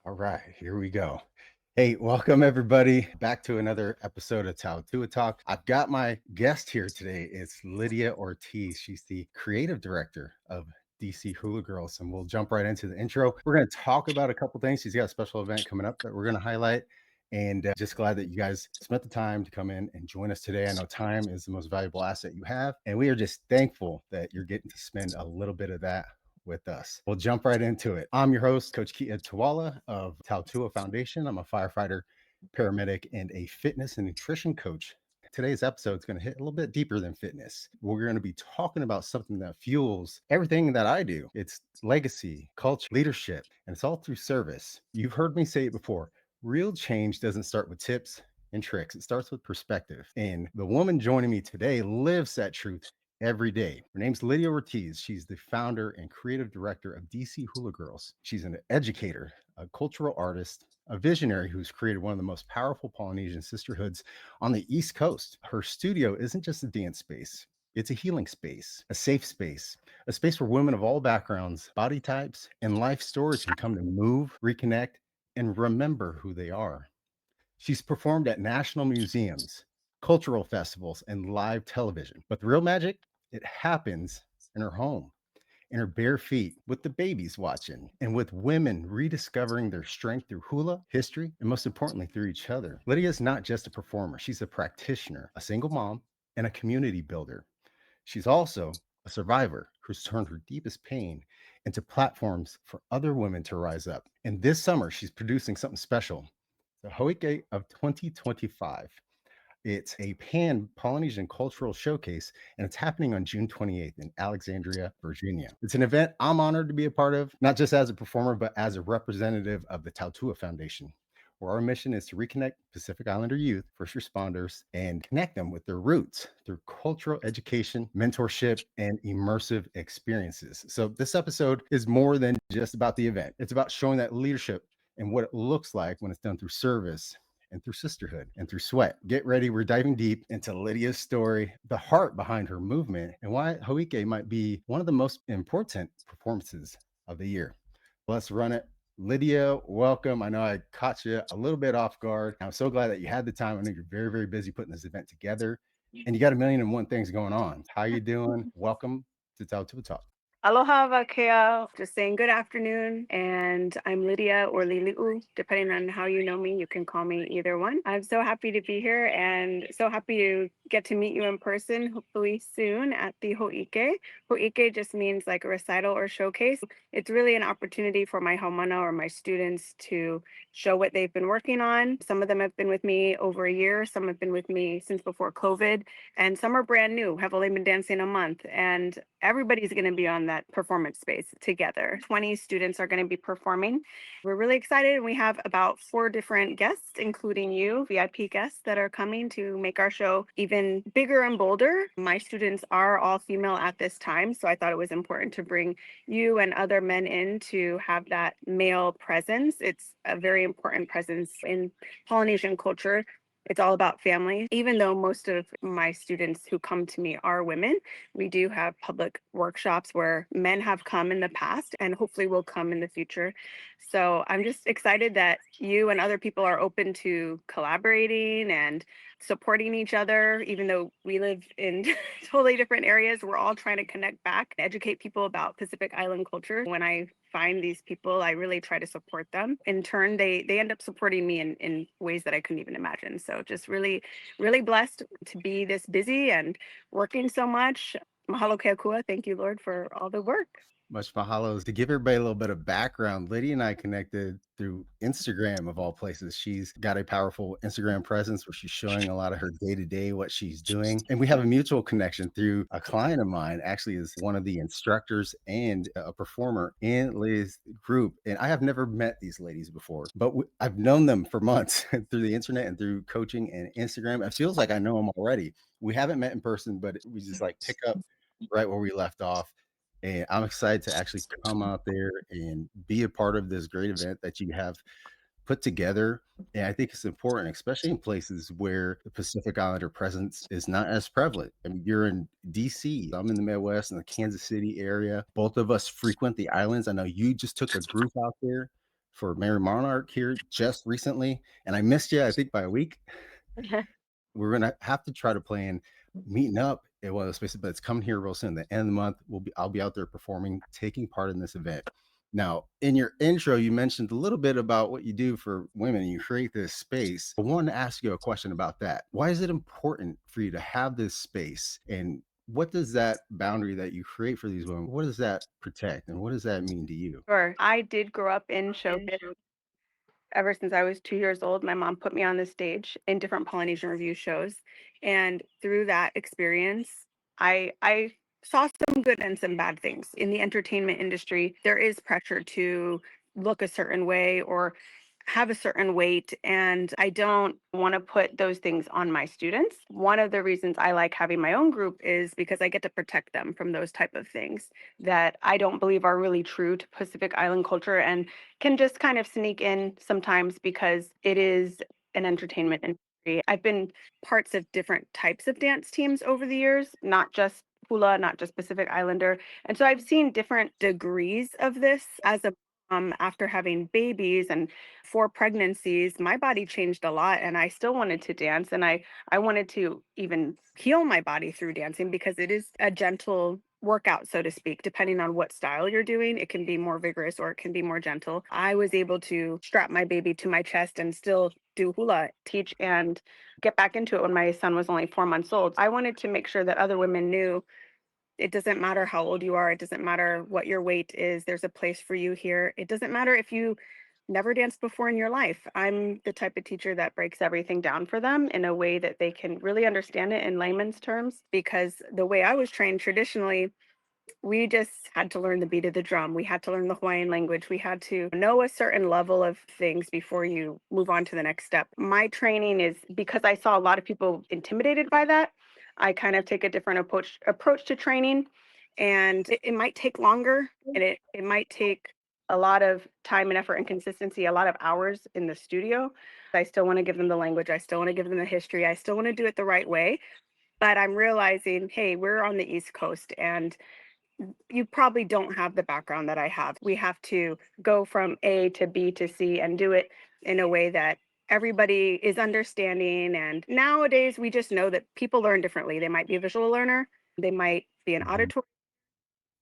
All right, here we go. Hey, welcome everybody back to another episode of Tautua Talk. I've got my guest here today. It's Lydia Ortiz. She's the creative director of DC Hula Girls, and we'll jump right into the intro. We're going to talk about a couple things. She's got a special event coming up that we're going to highlight, and just glad that you guys spent the time to come in and join us today. I know time is the most valuable asset you have, and we are just thankful that you're getting to spend a little bit of that with us. We'll jump right into it. I'm your host, Coach Tuala of Tautua Foundation. I'm a firefighter, paramedic, and a fitness and nutrition coach. Today's episode is going to hit a little bit deeper than fitness. We're going to be talking about something that fuels everything that I do. It's legacy, culture, leadership, and it's all through service. You've heard me say it before. Real change doesn't start with tips and tricks. It starts with perspective. And the woman joining me today lives that truth every day. Her name's Lydia Ortiz. She's the founder and creative director of DC Hula Girls. She's an educator, a cultural artist, a visionary who's created one of the most powerful Polynesian sisterhoods on the East Coast. Her studio isn't just a dance space. It's a healing space, a safe space, a space where women of all backgrounds, body types, and life stories can come to move, reconnect, and remember who they are. She's performed at national museums, cultural festivals, and live television. But the real magic, it happens in her home, in her bare feet, with the babies watching, and with women rediscovering their strength through hula, history, and most importantly, through each other. Lydia is not just a performer, she's a practitioner, a single mom, and a community builder. She's also a survivor who's turned her deepest pain into platforms for other women to rise up. And this summer, she's producing something special, the Hoike of 2025. It's a pan Polynesian cultural showcase, and it's happening on June 28th in Alexandria, Virginia. It's an event I'm honored to be a part of, not just as a performer, but as a representative of the Tautua Foundation, where our mission is to reconnect Pacific Islander youth, first responders, and connect them with their roots through cultural education, mentorship, and immersive experiences. So, this episode is more than just about the event, it's about showing that leadership and what it looks like when it's done through service and through sisterhood and through sweat. Get ready. We're diving deep into Lydia's story, the heart behind her movement, and why Hoike might be one of the most important performances of the year. Let's run it. Lydia, welcome. I know I caught you a little bit off guard. I'm so glad that you had the time. I know you're very, very busy putting this event together, and you got a million and one things going on. How you doing? Welcome to Tautua Talk. Aloha Vakea, just saying good afternoon. And I'm Lydia or Lili'u, depending on how you know me. You can call me either one. I'm so happy to be here and so happy to get to meet you in person, hopefully soon at the Ho'ike. Ho'ike just means like a recital or showcase. It's really an opportunity for my haumana or my students to show what they've been working on. Some of them have been with me over a year, some have been with me since before COVID, and some are brand new, have only been dancing a month. And everybody's going to be on that performance space together. 20 students are going to be performing. We're really excited. And we have about 4 different guests, including you, VIP guests that are coming to make our show even bigger and bolder. My students are all female at this time, so I thought it was important to bring you and other men in to have that male presence. It's a very important presence in Polynesian culture. It's all about family. Even though most of my students who come to me are women, we do have public workshops where men have come in the past and hopefully will come in the future. So I'm just excited that you and other people are open to collaborating and supporting each other, even though we live in totally different areas. We're all trying to connect back, educate people about Pacific Island culture. When I find these people, I really try to support them. In turn, they end up supporting me in ways that I couldn't even imagine. So just really, really blessed to be this busy and working so much. Mahalo ke akua. Thank you, Lord, for all the work. Much mahalos. To give everybody a little bit of background, Lydia and I connected through Instagram of all places. She's got a powerful Instagram presence where she's showing a lot of her day to day, what she's doing. And we have a mutual connection through a client of mine, actually, is one of the instructors and a performer in Lydia's group. And I have never met these ladies before, but I've known them for months through the internet and through coaching and Instagram. It feels like I know them already. We haven't met in person, but we just like pick up right where we left off, and I'm excited to actually come out there and be a part of this great event that you have put together. And I think it's important, especially in places where the Pacific Islander presence is not as prevalent. I mean, you're in DC, I'm in the Midwest in the Kansas City area. Both of us frequent the islands. I know you just took a group out there for Mary Monarch here just recently, and I missed you, I think, by a week. We're gonna have to try to plan meeting up at one of those spaces, but it's coming here real soon. The end of the month, I'll be out there performing, taking part in this event. Now, in your intro, you mentioned a little bit about what you do for women and you create this space. I want to ask you a question about that. Why is it important for you to have this space? And what does that boundary that you create for these women, what does that protect? And what does that mean to you? Sure. I did grow up in show business. Ever since I was 2 years old, my mom put me on the stage in different Polynesian review shows. And through that experience, I saw some good and some bad things. In the entertainment industry, there is pressure to look a certain way or have a certain weight. And I don't want to put those things on my students. One of the reasons I like having my own group is because I get to protect them from those type of things that I don't believe are really true to Pacific Island culture and can just kind of sneak in sometimes because it is an entertainment industry. I've been parts of different types of dance teams over the years, not just Hula, not just Pacific Islander. And so I've seen different degrees of this as a after having babies and 4 pregnancies. My body changed a lot and I still wanted to dance, and I wanted to even heal my body through dancing because it is a gentle workout, so to speak. Depending on what style you're doing, it can be more vigorous or it can be more gentle. I was able to strap my baby to my chest and still do hula, teach, and get back into it when my son was only 4 months old. I wanted to make sure that other women knew it doesn't matter how old you are, it doesn't matter what your weight is, there's a place for you here. It doesn't matter if you never danced before in your life. I'm the type of teacher that breaks everything down for them in a way that they can really understand it in layman's terms, because the way I was trained traditionally, we just had to learn the beat of the drum. We had to learn the Hawaiian language. We had to know a certain level of things before you move on to the next step. My training is because I saw a lot of people intimidated by that. I kind of take a different approach to training, and it might take longer, and it might take a lot of time and effort and consistency, a lot of hours in the studio. I still want to give them the language. I still want to give them the history. I still want to do it the right way. But I'm realizing, hey, we're on the East Coast and you probably don't have the background that I have. We have to go from A to B to C and do it in a way that everybody is understanding. And nowadays, we just know that people learn differently. They might be a visual learner, they might be an Mhm. auditory.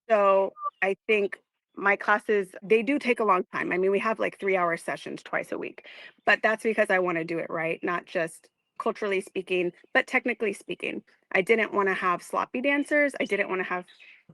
So I think my classes, they do take a long time. I mean, we have like 3 hour sessions twice a week, but that's because I want to do it right, not just culturally speaking, but technically speaking. I didn't want to have sloppy dancers. I didn't want to have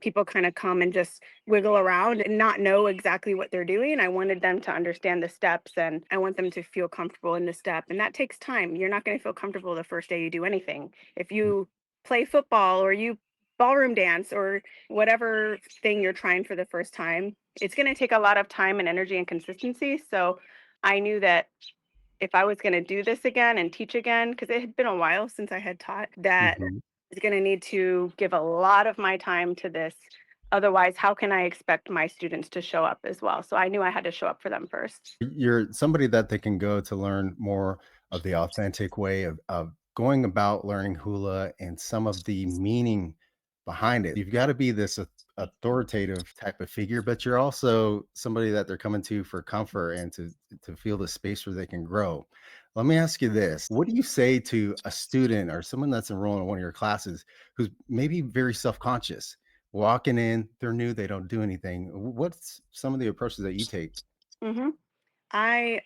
people kind of come and just wiggle around and not know exactly what they're doing. I wanted them to understand the steps and I want them to feel comfortable in the step. And that takes time. You're not going to feel comfortable the first day you do anything. If you play football or you ballroom dance or whatever thing you're trying for the first time, it's going to take a lot of time and energy and consistency. So I knew that if I was going to do this again and teach again, because it had been a while since I had taught, that I Mhm. was going to need to give a lot of my time to this. Otherwise, how can I expect my students to show up as well? So I knew I had to show up for them first. You're somebody that they can go to learn more of the authentic way of going about learning hula and some of the meaning behind it. You've got to be this authoritative type of figure, but you're also somebody that they're coming to for comfort and to feel the space where they can grow. Let me ask you this. What do you say to a student or someone that's enrolling in one of your classes who's maybe very self-conscious? Walking in, they're new, they don't do anything. What's some of the approaches that you take? Hmm.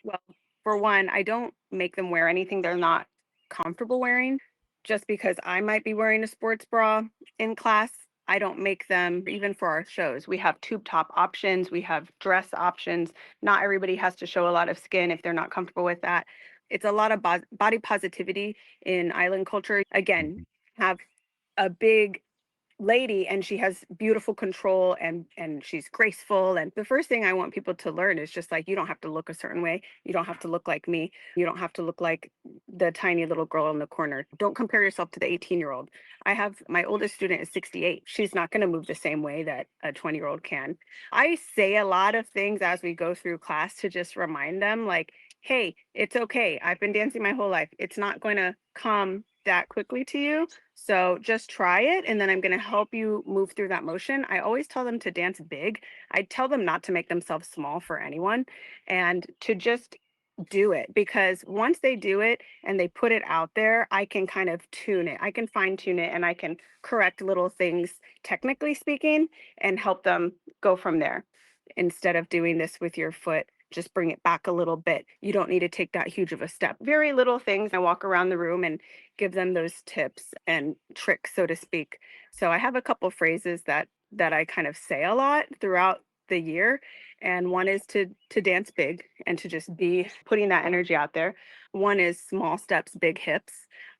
Well, for one, I don't make them wear anything they're not comfortable wearing. Just because I might be wearing a sports bra in class, I don't make them, even for our shows. We have tube top options, we have dress options. Not everybody has to show a lot of skin if they're not comfortable with that. It's a lot of body positivity in island culture. Again, Mhm. have a big lady and she has beautiful control and she's graceful, and the first thing I want people to learn is just like, you don't have to look a certain way, you don't have to look like me, you don't have to look like the tiny little girl in the corner. Don't compare yourself to the 18-year-old. I have my oldest student is 68. She's not going to move the same way that a 20-year-old can. I say a lot of things as we go through class to just remind them like, hey, it's okay, I've been dancing my whole life, it's not going to come that quickly to you. So just try it, and then I'm going to help you move through that motion. I always tell them to dance big. I tell them not to make themselves small for anyone and to just do it, because once they do it and they put it out there, I can kind of tune it. I can fine tune it and I can correct little things, technically speaking, and help them go from there. Instead of doing this with your foot, just bring it back a little bit. You don't need to take that huge of a step. Very little things. I walk around the room and give them those tips and tricks, so to speak. So I have a couple phrases that I kind of say a lot throughout the year, and one is to dance big and to just be putting that energy out there. One is small steps, big hips,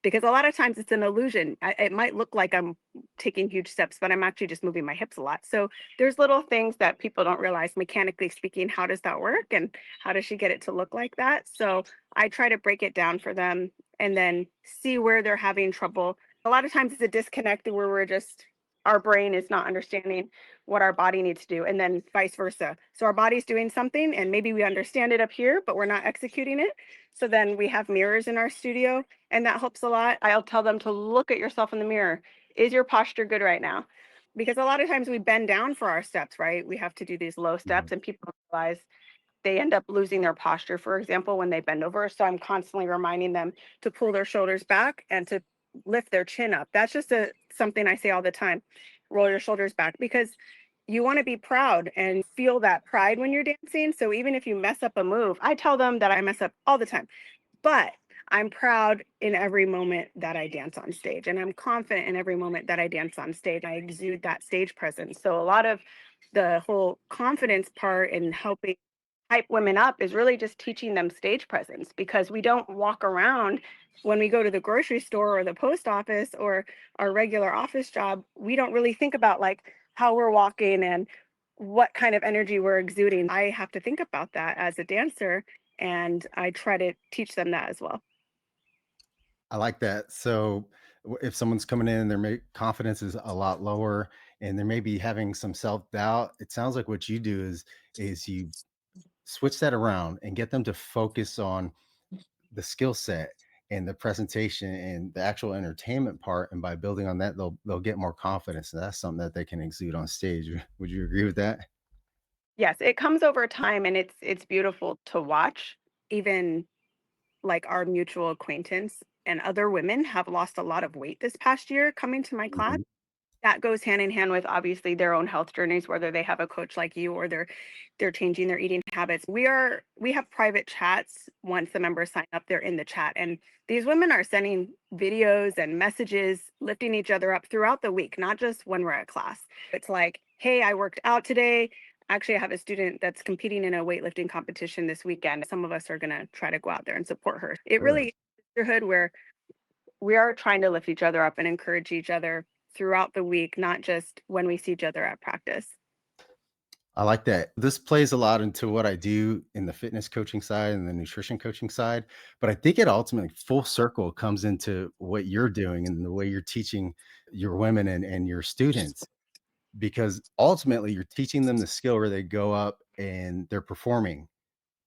because a lot of times it's an illusion. It might look like I'm taking huge steps, but I'm actually just moving my hips a lot. So there's little things that people don't realize, mechanically speaking. How does that work, and how does she get it to look like that? So I try to break it down for them and then see where they're having trouble. A lot of times it's a disconnect where we're just, our brain is not understanding what our body needs to do, and then vice versa. So our body's doing something and maybe we understand it up here, but we're not executing it. So then we have mirrors in our studio, and that helps a lot. I'll tell them to look at yourself in the mirror. Is your posture good right now? Because a lot of times we bend down for our steps, right? We have to do these low Mhm. steps, and people don't realize they end up losing their posture, for example, when they bend over. So I'm constantly reminding them to pull their shoulders back and to lift their chin up. That's just a something I say all the time. Roll your shoulders back, because you want to be proud and feel that pride when you're dancing. So even if you mess up a move, I tell them that I mess up all the time, but I'm proud in every moment that I dance on stage, and I'm confident in every moment that I dance on stage. I exude that stage presence. So a lot of the whole confidence part in helping hype women up is really just teaching them stage presence, because we don't walk around when we go to the grocery store or the post office or our regular office job. We don't really think about like how we're walking and what kind of energy we're exuding. I have to think about that as a dancer, and I try to teach them that as well. I like that. So if someone's coming in and their confidence is a lot lower and they may be having some self-doubt, it sounds like what you do is you switch that around and get them to focus on the skill set and the presentation and the actual entertainment part. And by building on that, they'll get more confidence. And that's something that they can exude on stage. Would you agree with that? Yes, it comes over time, and it's beautiful to watch. Even like our mutual acquaintance and other women have lost a lot of weight this past year coming to my class. Mhm. That goes hand in hand with obviously their own health journeys, whether they have a coach like you or they're changing their eating habits. We have private chats. Once the members sign up, they're in the chat, and these women are sending videos and messages, lifting each other up throughout the week, not just when we're at class. It's like, hey, I worked out today. Actually, I have a student that's competing in a weightlifting competition this weekend. Some of us are going to try to go out there and support her. It Sure. really is sisterhood, where we are trying to lift each other up and encourage each other throughout the week, not just when we see each other at practice. I like that. This plays a lot into what I do in the fitness coaching side and the nutrition coaching side. But I think it ultimately full circle comes into what you're doing and the way you're teaching your women and your students, because ultimately you're teaching them the skill where they go up and they're performing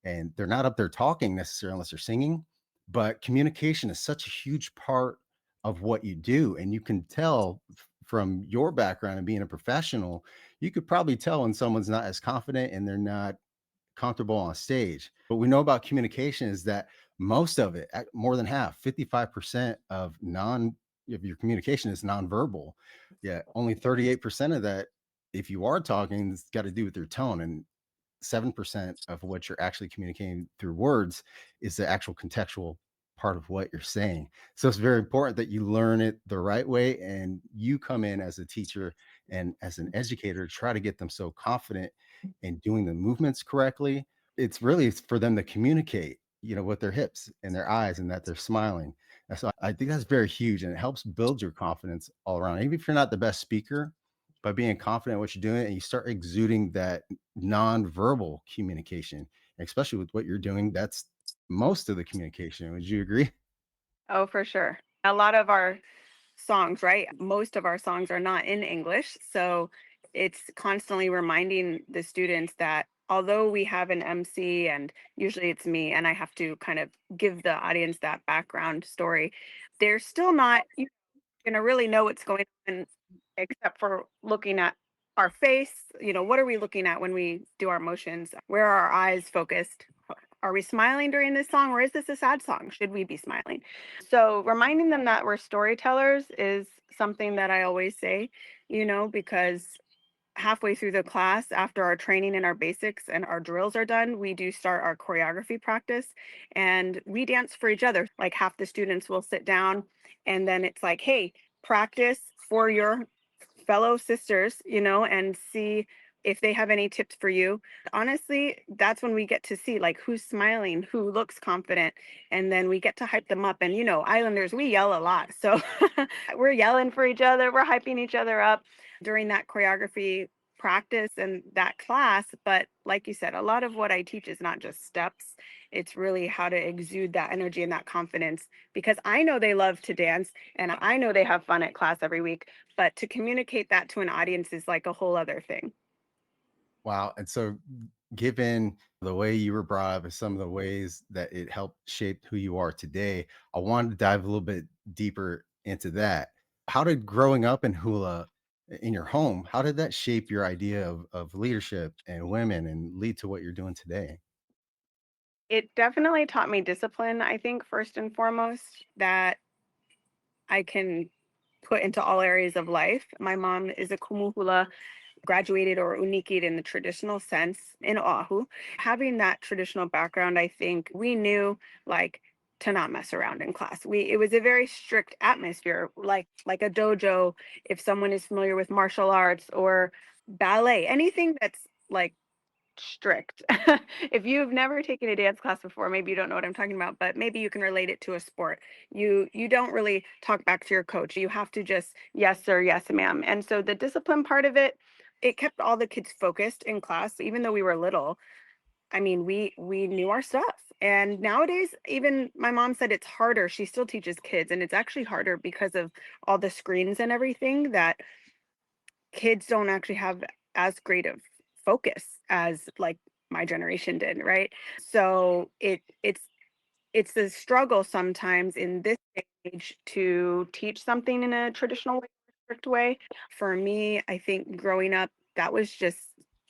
and they're not up there talking necessarily unless they're singing. But communication is such a huge part of what you do. And you can tell from your background and being a professional, you could probably tell when someone's not as confident and they're not comfortable on stage. What we know about communication is that most of it, more than half, 55% of your communication is nonverbal. Yeah, only 38% of that, if you are talking, it's got to do with your tone. And 7% of what you're actually communicating through words is the actual contextual part of what you're saying. So it's very important that you learn it the right way and you come in as a teacher and as an educator, try to get them so confident in doing the movements correctly. It's for them to communicate, with their hips and their eyes and that they're smiling. And so I think that's very huge and it helps build your confidence all around. Even if you're not the best speaker, by being confident in what you're doing and you start exuding that nonverbal communication, especially with what you're doing, that's most of the communication. Would you agree? Oh, for sure. A lot of our songs, right? Most of our songs are not in English. So it's constantly reminding the students that although we have an MC and usually it's me and I have to kind of give the audience that background story, they're still not going to really know what's going on except for looking at our face. What are we looking at when we do our motions? Where are our eyes focused? Are we smiling during this song or is this a sad song? Should we be smiling? So, reminding them that we're storytellers is something that I always say, because halfway through the class, after our training and our basics and our drills are done, we do start our choreography practice and we dance for each other. Like half the students will sit down and then it's like, hey, practice for your fellow sisters, and see if they have any tips for you. Honestly, that's when we get to see like who's smiling, who looks confident, and then we get to hype them up. And Islanders, we yell a lot. So we're yelling for each other, we're hyping each other up during that choreography practice and that class. But like you said, a lot of what I teach is not just steps, it's really how to exude that energy and that confidence, because I know they love to dance and I know they have fun at class every week, but to communicate that to an audience is like a whole other thing. Wow. And so, given the way you were brought up and some of the ways that it helped shape who you are today, I wanted to dive a little bit deeper into that. How did growing up in hula in your home, how did that shape your idea of leadership and women and lead to what you're doing today? It definitely taught me discipline, I think, first and foremost, that I can put into all areas of life. My mom is a kumuhula, graduated or unikied in the traditional sense in Oahu. Having that traditional background, I think we knew like to not mess around in class. It was a very strict atmosphere, like a dojo. If someone is familiar with martial arts or ballet, anything that's like strict. If you've never taken a dance class before, maybe you don't know what I'm talking about, but maybe you can relate it to a sport. You don't really talk back to your coach. You have to just yes sir, yes ma'am. And so the discipline part of it, it kept all the kids focused in class even though we were little. I mean, we knew our stuff. And nowadays, even my mom said it's harder. She still teaches kids and it's actually harder because of all the screens and everything, that kids don't actually have as great of focus as like my generation did, right? So it's the struggle sometimes in this age to teach something in a traditional way, strict way. For me, I think growing up, that was just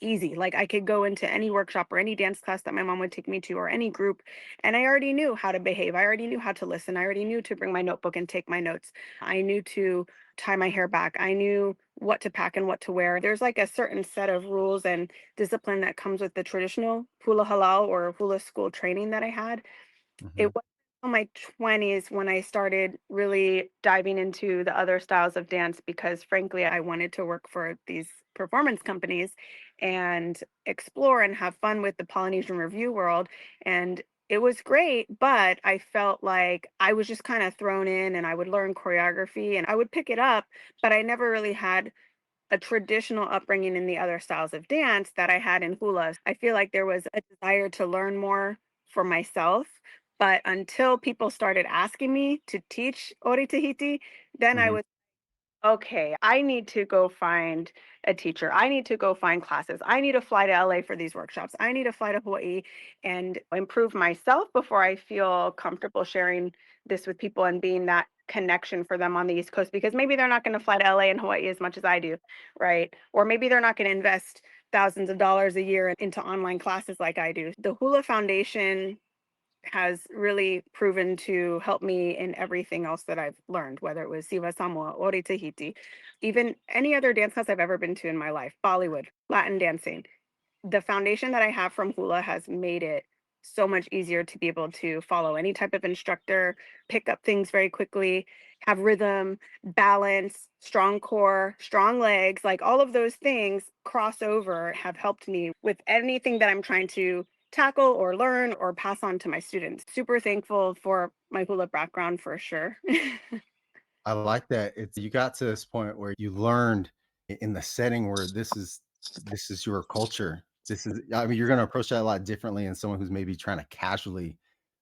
easy. Like I could go into any workshop or any dance class that my mom would take me to or any group, and I already knew how to behave. I already knew how to listen. I already knew to bring my notebook and take my notes. I knew to tie my hair back. I knew what to pack and what to wear. There's like a certain set of rules and discipline that comes with the traditional hula halal or hula school training that I had. It Mhm. was in my 20s when I started really diving into the other styles of dance because frankly, I wanted to work for these performance companies and explore and have fun with the Polynesian review world. And it was great, but I felt like I was just kind of thrown in and I would learn choreography and I would pick it up, but I never really had a traditional upbringing in the other styles of dance that I had in hula. I feel like there was a desire to learn more for myself. But until people started asking me to teach Ori Tahiti, then I Mhm. was okay, I need to go find a teacher. I need to go find classes. I need to fly to LA for these workshops. I need to fly to Hawaii and improve myself before I feel comfortable sharing this with people and being that connection for them on the East Coast, because maybe they're not going to fly to LA and Hawaii as much as I do, right? Or maybe they're not going to invest thousands of dollars a year into online classes like I do. The Hula Foundation has really proven to help me in everything else that I've learned, whether it was Siva Samoa, Ori Tahiti, even any other dance class I've ever been to in my life, Bollywood, Latin dancing. The foundation that I have from hula has made it so much easier to be able to follow any type of instructor, pick up things very quickly, have rhythm, balance, strong core, strong legs, like all of those things cross over have helped me with anything that I'm trying to tackle or learn or pass on to my students. Super thankful for my hula background for sure. I like that. It's you got to this point where you learned in the setting where this is your culture. This is I mean, you're gonna approach that a lot differently than someone who's maybe trying to casually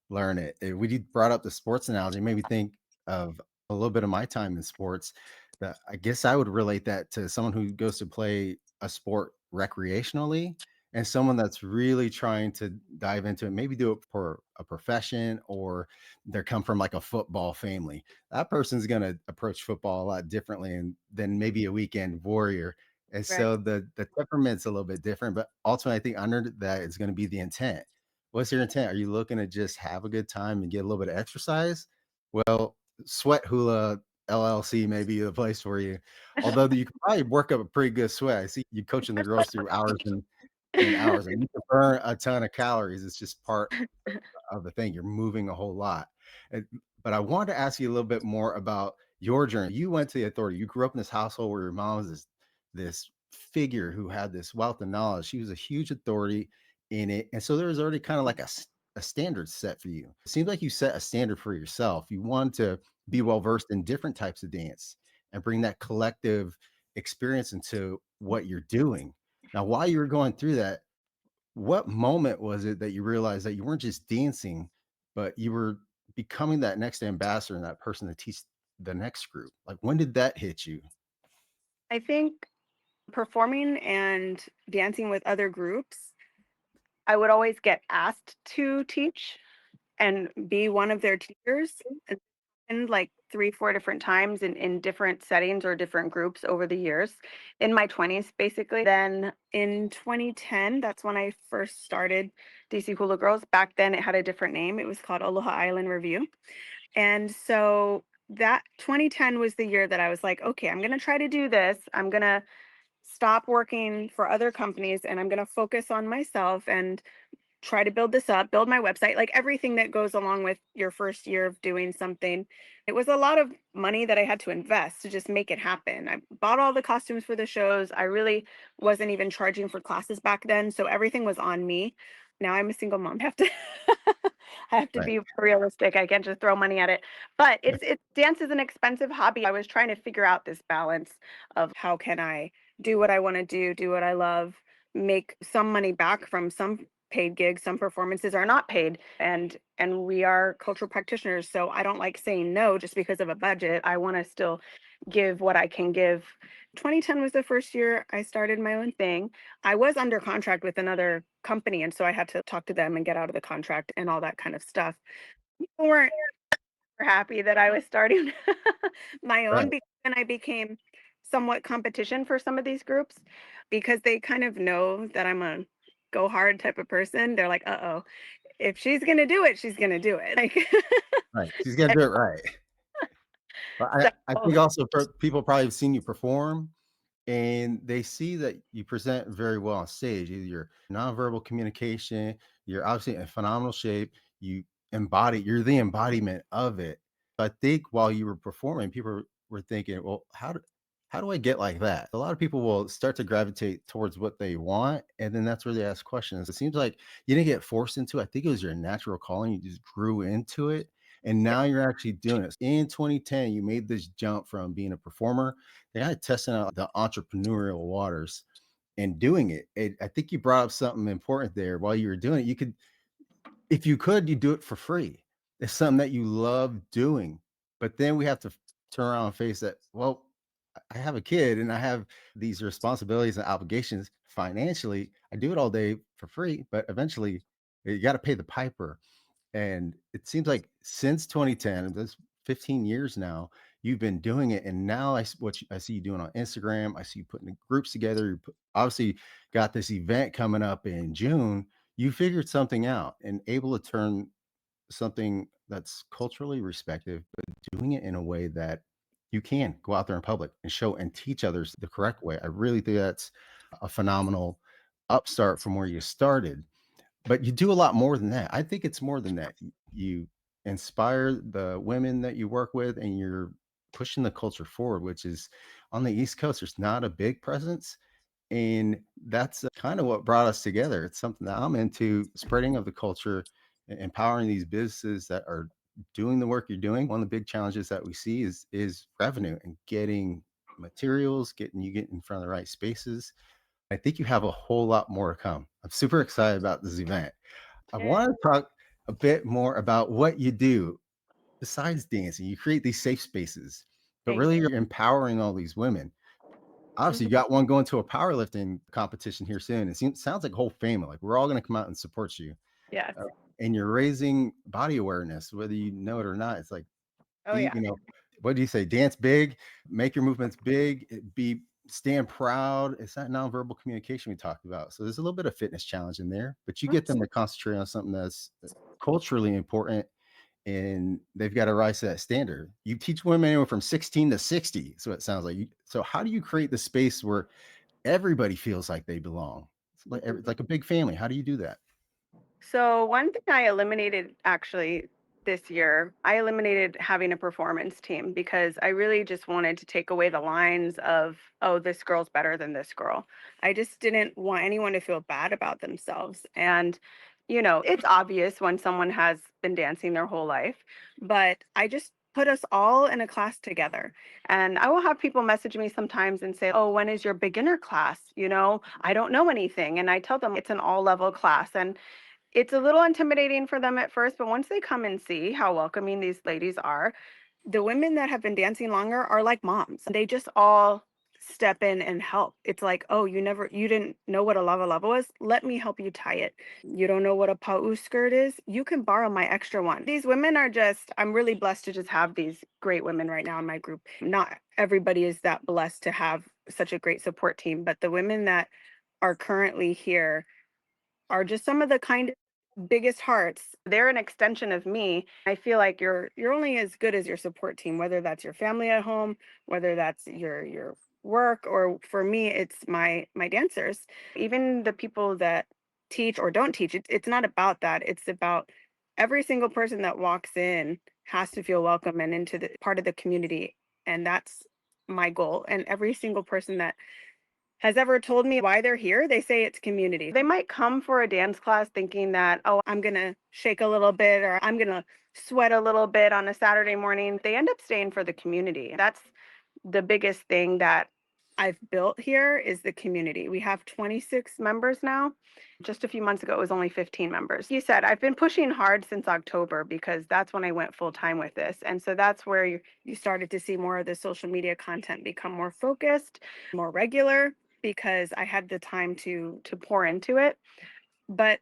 learn it. When you brought up the sports analogy, it made me think of a little bit of my time in sports. That I guess I would relate that to someone who goes to play a sport recreationally. and someone that's really trying to dive into it, maybe do it for a profession, or they come from like a football family. That person's going to approach football a lot differently than maybe a weekend warrior. And Right. so the temperament's a little bit different, but ultimately, I think under that is going to be the intent. What's your intent? Are you looking to just have a good time and get a little bit of exercise? Well, Sweat Hula LLC may be the place for you. Although you could probably work up a pretty good sweat. I see you coaching the girls through hours and hours, and you can burn a ton of calories. It's just part of the thing. You're moving a whole lot. And, but I wanted to ask you a little bit more about your journey. You went to the authority. You grew up in this household where your mom was this figure who had this wealth of knowledge. She was a huge authority in it, and so there was already kind of like a standard set for you. It seems like you set a standard for yourself. You wanted to be well versed in different types of dance and bring that collective experience into what you're doing. Now, while you were going through that, what moment was it that you realized that you weren't just dancing, but you were becoming that next ambassador and that person to teach the next group? Like, when did that hit you? I think performing and dancing with other groups, I would always get asked to teach and be one of their teachers. And like 3, 4 different times in different settings or different groups over the years in my 20s, basically. Then in 2010, that's when I first started DC Hula Girls. Back then, it had a different name. It was called Aloha Island Review. And so that 2010 was the year that I was like, okay, I'm going to try to do this. I'm going to stop working for other companies and I'm going to focus on myself and try to build this up, build my website, like everything that goes along with your first year of doing something. It was a lot of money that I had to invest to just make it happen. I bought all the costumes for the shows. I really wasn't even charging for classes back then, so everything was on me. Now I'm a single mom. I have to I have to Right. be realistic. I can't just throw money at it. But it's dance is an expensive hobby. I was trying to figure out this balance of how can I do what I want to do what I love, make some money back from some paid gigs. Some performances are not paid, and we are cultural practitioners, so I don't like saying no just because of a budget. I want to still give what I can give. 2010 was the first year I started my own thing. I was under contract with another company, and so I had to talk to them and get out of the contract and all that kind of stuff. People weren't happy that I was starting my own, Right. because then I became somewhat competition for some of these groups because they kind of know that I'm a go hard type of person. They're like, "Uh-oh, if she's gonna do it, she's gonna do it." Like, Right. She's gonna do it right. But I so think also people probably have seen you perform, and they see that you present very well on stage. Either your nonverbal communication, you're obviously in phenomenal shape. You're the embodiment of it. I think while you were performing, people were thinking, well, how do I get like that? A lot of people will start to gravitate towards what they want, and then that's where they ask questions. It seems like you didn't get forced into it. I think it was your natural calling. You just grew into it. And now you're actually doing it. In 2010, you made this jump from being a performer, they kind of testing out the entrepreneurial waters and doing it. I think you brought up something important there. While you were doing it, you could, if you could, you do it for free. It's something that you love doing. But then we have to turn around and face that. Well, I have a kid and I have these responsibilities and obligations financially. I do it all day for free, but eventually you got to pay the piper. And it seems like since 2010, that's 15 years now, you've been doing it. And now I see you doing on Instagram. I see you putting the groups together. Obviously got this event coming up in June. You figured something out and able to turn something that's culturally respected, but doing it in a way that you can go out there in public and show and teach others the correct way. I really think that's a phenomenal upstart from where you started. But you do a lot more than that. I think it's more than that. You inspire the women that you work with, and you're pushing the culture forward, which is on the East Coast, there's not a big presence. And that's kind of what brought us together. It's something that I'm into, spreading of the culture, empowering these businesses that are doing the work you're doing. One of the big challenges that we see is revenue and getting materials, getting in front of the right spaces. I think you have a whole lot more to come. I'm super excited about this event. I yeah, want to talk a bit more about what you do besides dancing. You create these safe spaces, but thank really you. you're empowering all these women. Obviously, you Mhm. got one going to a powerlifting competition here soon. Sounds like a whole family. Like we're all going to come out and support you. Yes. Uh, and you're raising body awareness, whether you know it or not. It's like Oh, be, yeah. what do you say? Dance big, make your movements big, be stand proud. It's that nonverbal communication we talked about. So there's a little bit of fitness challenge in there, but you get them to concentrate on something that's culturally important and they've got to rise to that standard. You teach women anywhere from 16 to 60. So it sounds like so how do you create the space where everybody feels like they belong? It's like a big family. How do you do that? So one thing I eliminated actually this year, I eliminated having a performance team because I really just wanted to take away the lines of, oh, this girl's better than this girl. I just didn't want anyone to feel bad about themselves. And, it's obvious when someone has been dancing their whole life, but I just put us all in a class together. And I will have people message me sometimes and say, oh, when is your beginner class? I don't know anything. And I tell them it's an all level class. And it's a little intimidating for them at first, but once they come and see how welcoming these ladies are, the women that have been dancing longer are like moms. They just all step in and help. It's like, oh, you didn't know what a lava lava was? Let me help you tie it. You don't know what a pau skirt is? You can borrow my extra one. These women are just, I'm really blessed to just have these great women right now in my group. Not everybody is that blessed to have such a great support team, but the women that are currently here are just some of the kind of biggest hearts. They're an extension of me. I feel like you're only as good as your support team, whether that's your family at home, whether that's your work, or for me, it's my dancers. Even the people that teach or don't teach, it's not about that. It's about every single person that walks in has to feel welcome and into the part of the community. And that's my goal. And every single person that has ever told me why they're here, they say it's community. They might come for a dance class thinking that, oh, I'm going to shake a little bit or I'm going to sweat a little bit on a Saturday morning. They end up staying for the community. That's the biggest thing that I've built here is the community. We have 26 members now. Just a few months ago, it was only 15 members. You said I've been pushing hard since October because that's when I went full time with this. And so that's where you started to see more of the social media content become more focused, more regular because I had the time to pour into it. But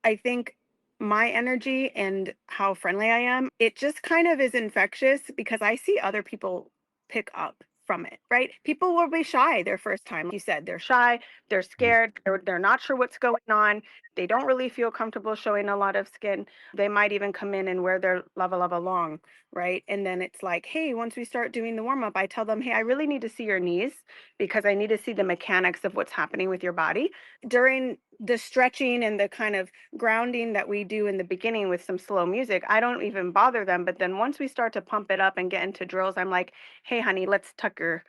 I think my energy and how friendly I am, it just kind of is infectious because I see other people pick up from it, right? People will be shy their first time. Like you said, they're shy, they're Mhm. scared, they're not sure what's going on. They don't really feel comfortable showing a lot of skin. They might even come in and wear their lava lava long, right? And then it's like, hey, once we start doing the warm up, I tell them, hey, I really need to see your knees because I need to see the mechanics of what's happening with your body. During the stretching and the kind of grounding that we do in the beginning with some slow music, I don't even bother them. But then once we start to pump it up and get into drills, I'm like, hey, honey, let's tuck your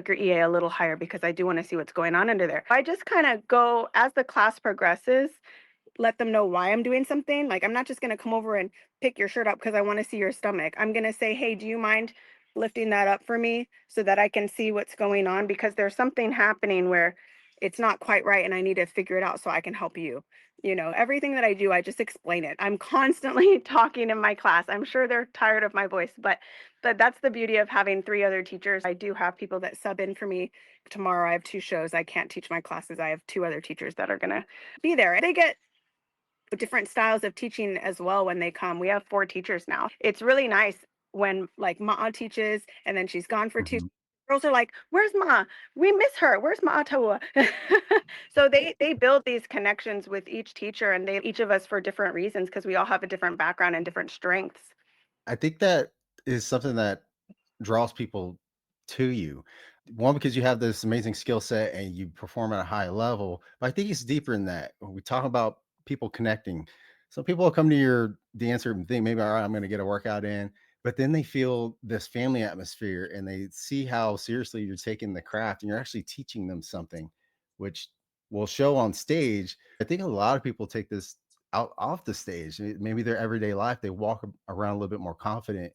EA a little higher because I do want to see what's going on under there. I just kind of go as the class progresses, let them know why I'm doing something. Like, I'm not just going to come over and pick your shirt up because I want to see your stomach. I'm going to say, hey, do you mind lifting that up for me so that I can see what's going on? Because there's something happening where it's not quite right and I need to figure it out so I can help you. Everything that I do, I just explain it. I'm constantly talking in my class. I'm sure they're tired of my voice, but that's the beauty of having three other teachers. I do have people that sub in for me. Tomorrow I have two shows. I can't teach my classes. I have two other teachers that are going to be there. They get different styles of teaching as well when they come. We have four teachers now. It's really nice when like Ma'a teaches and then she's gone for two. Mhm. Girls are like, "Where's Ma? We miss her. Where's Ma Tautua?" So they build these connections with each teacher, and they each of us for different reasons because we all have a different background and different strengths. I think that is something that draws people to you. One, because you have this amazing skill set and you perform at a high level. But I think it's deeper than that. When we talk about people connecting, some people will come to your dancer and think maybe, all right, I'm going to get a workout in. But then they feel this family atmosphere and they see how seriously you're taking the craft and you're actually teaching them something, which will show on stage. I think a lot of people take this out off the stage. Maybe their everyday life, they walk around a little bit more confident.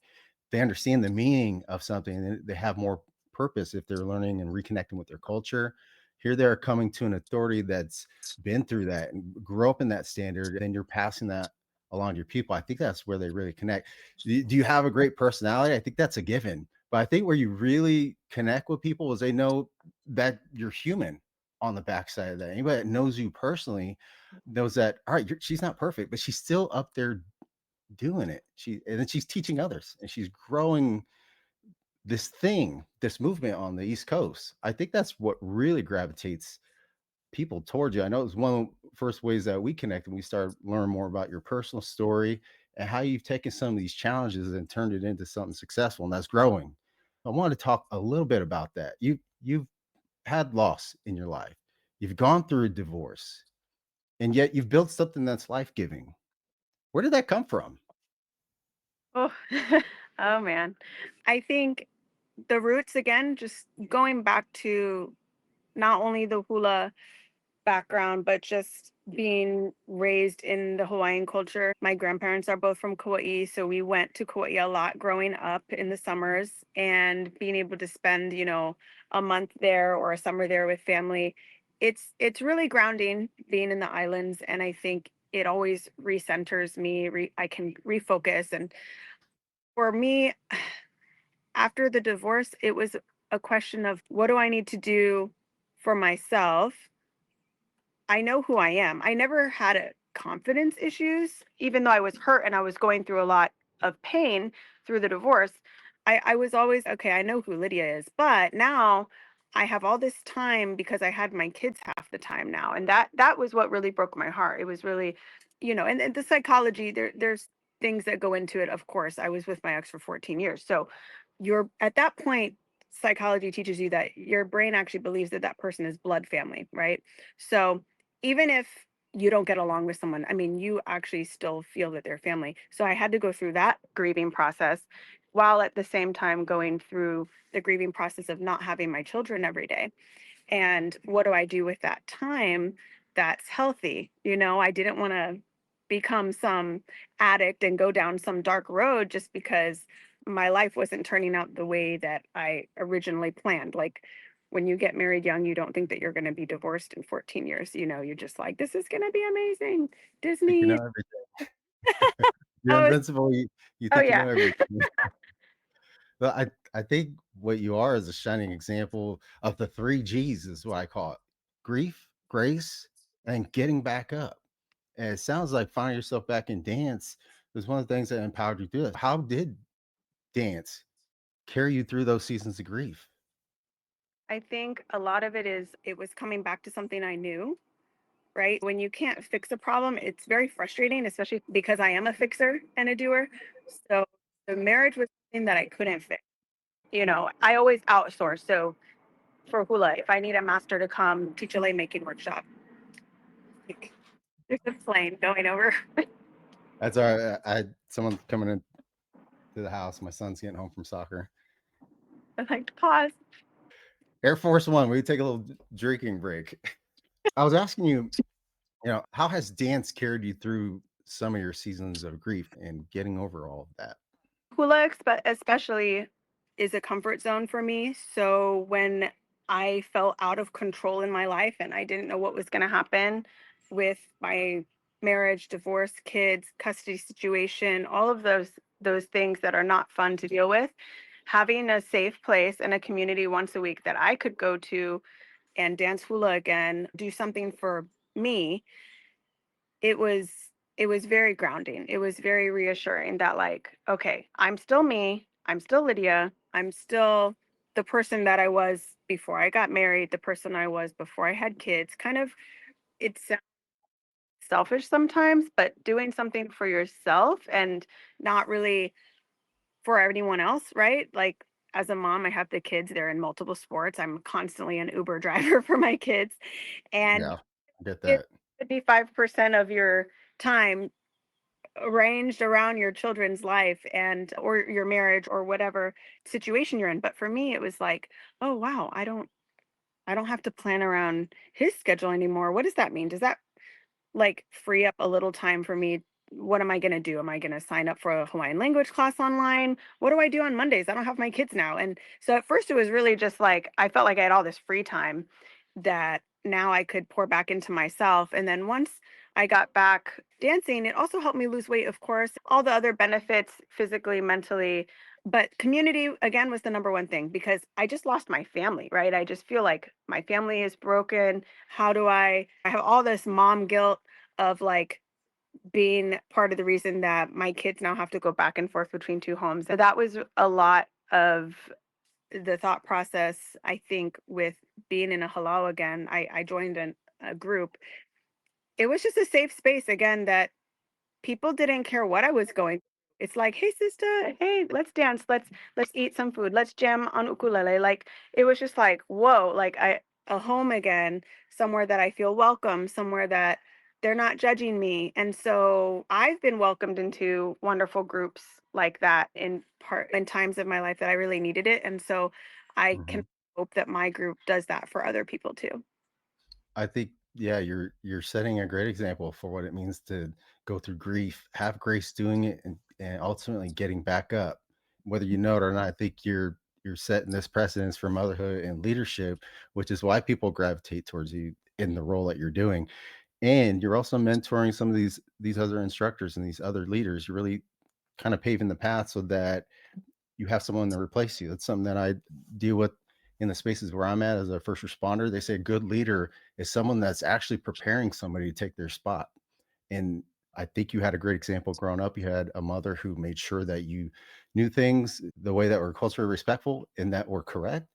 They understand the meaning of something and they have more purpose if they're learning and reconnecting with their culture. Here they're coming to an authority that's been through that and grew up in that standard, and you're passing that along to your people. I think that's where they really connect. Do you have a great personality? I think that's a given. But I think where you really connect with people is they know that you're human on the backside of that. Anybody that knows you personally knows that, all right, she's not perfect, but she's still up there doing it. And then she's teaching others and she's growing this thing, this movement on the East Coast. I think that's what really gravitates people towards you. I know it's one of the first ways that we connect and we started learning more about your personal story and how you've taken some of these challenges and turned it into something successful, and that's growing. I want to talk a little bit about that. You've had loss in your life. You've gone through a divorce, and yet you've built something that's life-giving. Where did that come from? Oh, oh man. I think the roots again, just going back to not only the hula background, but just being raised in the Hawaiian culture. My grandparents are both from Kauai, so we went to Kauai a lot growing up in the summers and being able to spend, a month there or a summer there with family. It's really grounding being in the islands, and I think it always recenters me. I can refocus, and for me, after the divorce, it was a question of what do I need to do for myself. I know who I am. I never had confidence issues, even though I was hurt and I was going through a lot of pain through the divorce. I was always, okay, I know who Lydia is, but now I have all this time because I had my kids half the time now. And that was what really broke my heart. It was really, and the psychology, there's things that go into it, of course. I was with my ex for 14 years. So you're at that point, psychology teaches you that your brain actually believes that that person is blood family, right? So even if you don't get along with someone, I mean, you actually still feel that they're family. So I had to go through that grieving process while at the same time going through the grieving process of not having my children every day. And what do I do with that time that's healthy? I didn't want to become some addict and go down some dark road just because my life wasn't turning out the way that I originally planned. Like when you get married young, you don't think that you're going to be divorced in 14 years. You're just like, this is going to be amazing. Think you know Disney. everything. You're Oh, invincible. You oh think you yeah. know everything. But I think what you are is a shining example of the 3 Gs is what I call it. Grief, grace, and getting back up. And it sounds like finding yourself back in dance was one of the things that empowered you to do it. How did dance carry you through those seasons of grief? I think a lot of it was coming back to something I knew, right? When you can't fix a problem, it's very frustrating, especially because I am a fixer and a doer. So the marriage was something that I couldn't fix. I always outsource. So for hula, if I need a master to come teach a lei making workshop, like, there's a plane going over. That's all right. I someone coming into the house. My son's getting home from soccer. I like to pause. Air Force One, we take a little drinking break. I was asking you, how has dance carried you through some of your seasons of grief and getting over all of that? Hula, especially, is a comfort zone for me. So when I felt out of control in my life and I didn't know what was going to happen with my marriage, divorce, kids, custody situation, all of those things that are not fun to deal with, having a safe place and a community once a week that I could go to and dance hula again, do something for me, it was it was very grounding. It was very reassuring that like, okay, I'm still me. I'm still Lydia. I'm still the person that I was before I got married, the person I was before I had kids. Kind of it sounds selfish sometimes, but doing something for yourself and not really for anyone else, right? Like as a mom, I have the kids, they're in multiple sports. I'm constantly an Uber driver for my kids. And Yeah, I get it that. could be 5% of your time arranged around your children's life and or your marriage or whatever situation you're in. But for me, it was like, oh wow, I don't have to plan around his schedule anymore. What does that mean? Does that like free up a little time for me? What am I going to do? Am I going to sign up for a Hawaiian language class online? What do I do on Mondays? I don't have my kids now. And so at first it was really just like I felt like I had all this free time that now I could pour back into myself. And then once I got back dancing. It also helped me lose weight, of course, all the other benefits physically, mentally. But community, again, was the number one thing because I just lost my family, right? I just feel like my family is broken. How do I have all this mom guilt of like being part of the reason that my kids now have to go back and forth between two homes. So that was a lot of the thought process, I think, with being in a halal again. I joined a group. It was just a safe space again that people didn't care what I was going. It's like, hey sister, hey, let's dance, let's eat some food, let's jam on ukulele. Like it was just like, whoa, like I a home again, somewhere that I feel welcome, somewhere that they're not judging me. And so I've been welcomed into wonderful groups like that in times of my life that I really needed it. And so I can Mhm. hope that my group does that for other people too. I think, yeah, you're setting a great example for what it means to go through grief, have grace doing it, and ultimately getting back up. Whether you know it or not, I think you're setting this precedence for motherhood and leadership, which is why people gravitate towards you in the role that you're doing. And you're also mentoring some of these other instructors and these other leaders. You're really kind of paving the path so that you have someone to replace you. That's something that I deal with in the spaces where I'm at as a first responder. They say a good leader is someone that's actually preparing somebody to take their spot. And I think you had a great example growing up. You had a mother who made sure that you knew things the way that were culturally respectful and that were correct.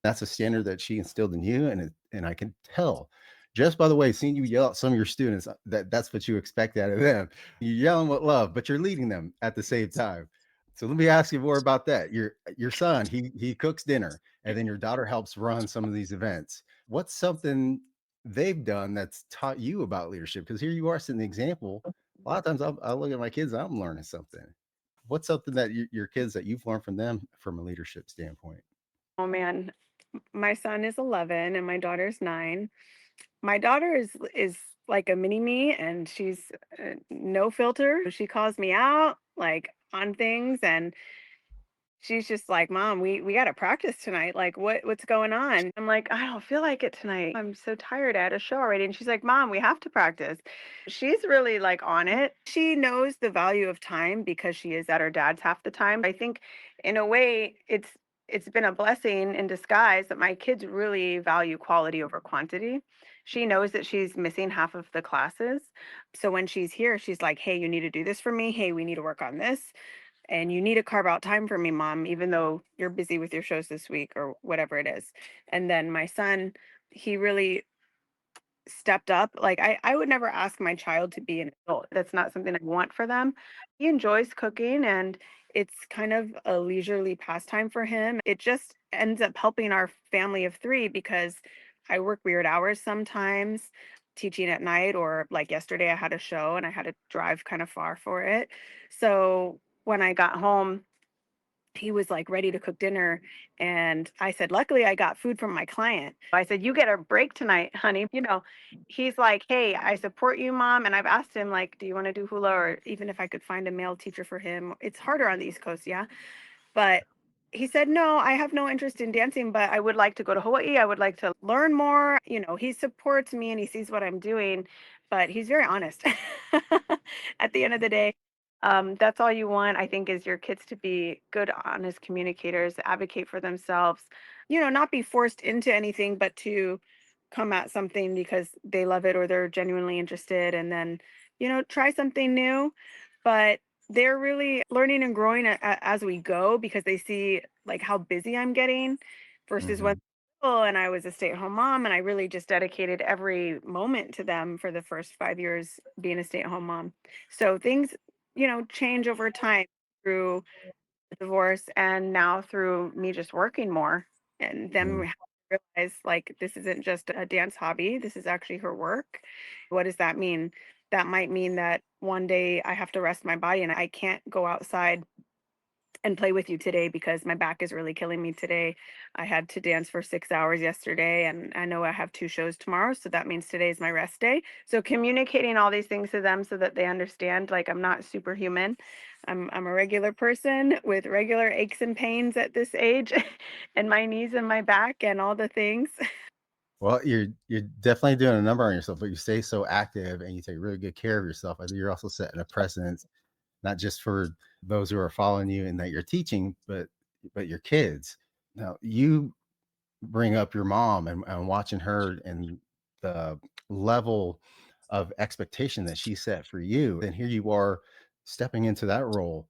That's a standard that she instilled in you, and I can tell just by the way, seeing you yell at some of your students that that's what you expect out of them. You're yelling with love, but you're leading them at the same time. So let me ask you more about that. Your son, he cooks dinner, and then your daughter helps run some of these events. What's something they've done that's taught you about leadership? Because here you are setting the example. A lot of times I look at my kids, I'm learning something. What's something that your kids that you've learned from them from a leadership standpoint? Oh man, my son is 11 and my daughter's 9. My daughter is like a mini me, and she's no filter. She calls me out like on things, and she's just like, "Mom, we got to practice tonight. Like, what's going on?" I'm like, "I don't feel like it tonight. I'm so tired. I had a show already." And she's like, "Mom, we have to practice." She's really like on it. She knows the value of time because she is at her dad's half the time. I think in a way it's been a blessing in disguise that my kids really value quality over quantity. She knows that she's missing half of the classes. So when she's here, she's like, "Hey, you need to do this for me. Hey, we need to work on this. And you need to carve out time for me, mom, even though you're busy with your shows this week," or whatever it is. And then my son, he really stepped up. Like I would never ask my child to be an adult. That's not something I want for them. He enjoys cooking, and it's kind of a leisurely pastime for him. It just ends up helping our family of three because I work weird hours sometimes, teaching at night, or like yesterday I had a show and I had to drive kind of far for it. So when I got home, he was like ready to cook dinner, and I said, luckily I got food from my client. I said, you get a break tonight, honey. He's like, hey, I support you, mom. And I've asked him, like, do you want to do hula, or even if I could find a male teacher for him. It's harder on the East Coast, yeah. But he said, no, I have no interest in dancing, but I would like to go to Hawaii. I would like to learn more. He supports me and he sees what I'm doing, but he's very honest. At the end of the day, that's all you want, I think, is your kids to be good, honest communicators, advocate for themselves, not be forced into anything, but to come at something because they love it or they're genuinely interested, and then, try something new. But they're really learning and growing as we go because they see like how busy I'm getting versus when Mhm, and I was a stay-at-home mom, and I really just dedicated every moment to them for the first 5 years being a stay-at-home mom. So things, change over time through the divorce and now through me just working more, and them mm. realize like this isn't just a dance hobby, this is actually her work. What does that mean? That might mean that one day I have to rest my body and I can't go outside and play with you today because my back is really killing me today. I had to dance for 6 hours yesterday, and I know I have two shows tomorrow. So that means today is my rest day. So communicating all these things to them so that they understand like I'm not superhuman. I'm a regular person with regular aches and pains at this age and my knees and my back and all the things. Well, you're definitely doing a number on yourself, but you stay so active and you take really good care of yourself. I think you're also setting a precedent, not just for those who are following you and that you're teaching, but your kids. Now, you bring up your mom and watching her and the level of expectation that she set for you. And here you are stepping into that role.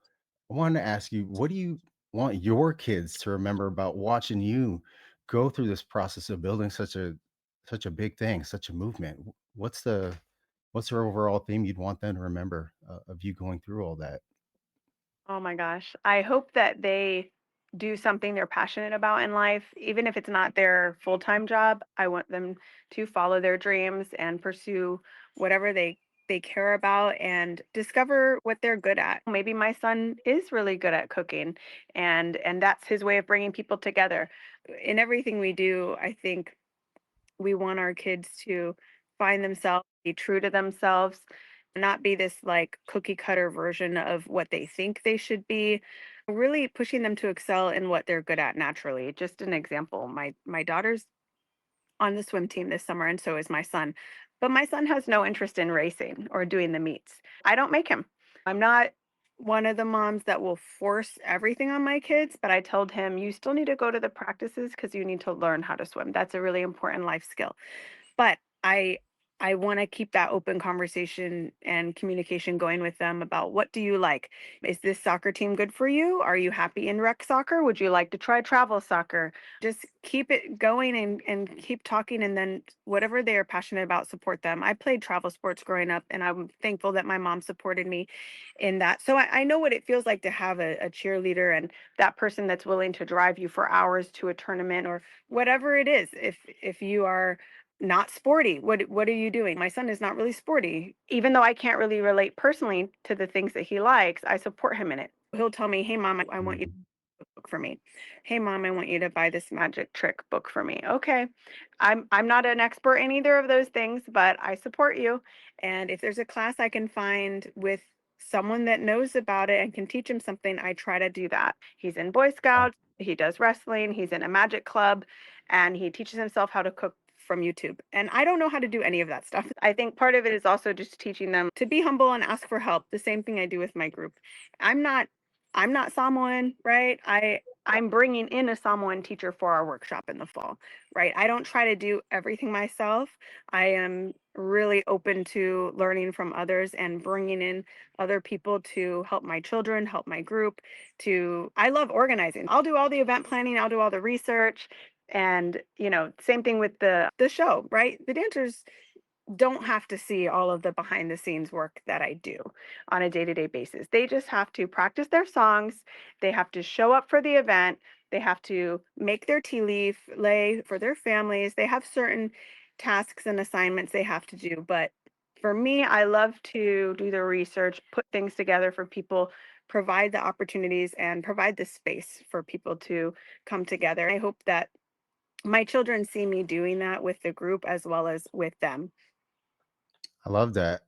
I wanted to ask you, what do you want your kids to remember about watching you go through this process of building such a big thing, such a movement? What's the overall theme you'd want them to remember of you going through all that? Oh my gosh. I hope that they do something they're passionate about in life, even if it's not their full-time job. I want them to follow their dreams and pursue whatever they care about and discover what they're good at. Maybe my son is really good at cooking and that's his way of bringing people together. In everything we do, I think we want our kids to find themselves, be true to themselves, not be this like cookie cutter version of what they think they should be. Really pushing them to excel in what they're good at naturally. Just an example, my daughter's on the swim team this summer and so is my son. But my son has no interest in racing or doing the meets. I don't make him. I'm not one of the moms that will force everything on my kids, but I told him you still need to go to the practices because you need to learn how to swim. That's a really important life skill. But I wanna keep that open conversation and communication going with them about what do you like? Is this soccer team good for you? Are you happy in rec soccer? Would you like to try travel soccer? Just keep it going and keep talking and then whatever they are passionate about, support them. I played travel sports growing up and I'm thankful that my mom supported me in that. So I know what it feels like to have a cheerleader and that person that's willing to drive you for hours to a tournament or whatever it is. If you are not sporty. What are you doing? My son is not really sporty. Even though I can't really relate personally to the things that he likes, I support him in it. He'll tell me, "Hey mom, I want you to Mhm. book for me. Hey mom, I want you to buy this magic trick book for me." Okay. I'm not an expert in either of those things, but I support you. And if there's a class I can find with someone that knows about it and can teach him something, I try to do that. He's in Boy Scouts, he does wrestling, he's in a magic club, and he teaches himself how to cook from YouTube. And I don't know how to do any of that stuff. I think part of it is also just teaching them to be humble and ask for help. The same thing I do with my group. I'm not I'm not Samoan, right? I'm bringing in a Samoan teacher for our workshop in the fall, right? I don't try to do everything myself. I am really open to learning from others and bringing in other people to help my children, help my group. To I love organizing. I'll do all the event planning, I'll do all the research, and same thing with the show, right? The dancers don't have to see all of the behind the scenes work that I do on a day-to-day basis. They just have to practice their songs, they have to show up for the event, they have to make their tea leaf lay for their families. They have certain tasks and assignments they have to do, but for me, I love to do the research, put things together for people, provide the opportunities and provide the space for people to come together. I hope that my children see me doing that with the group as well as with them. I love that.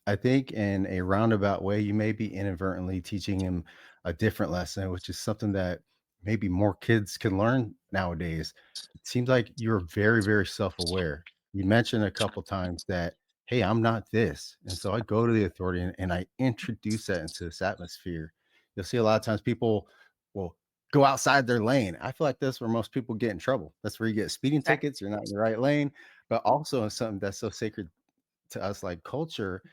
I think in a roundabout way, you may be inadvertently teaching him a different lesson, which is something that maybe more kids can learn nowadays. It seems like you're very, very self-aware. You mentioned a couple times that, hey, I'm not this. And so I go to the authority and I introduce that into this atmosphere. You'll see a lot of times people will go outside their lane. I feel like that's where most people get in trouble. That's where you get speeding Right. tickets. You're not in the right lane, but also in something that's so sacred to us like culture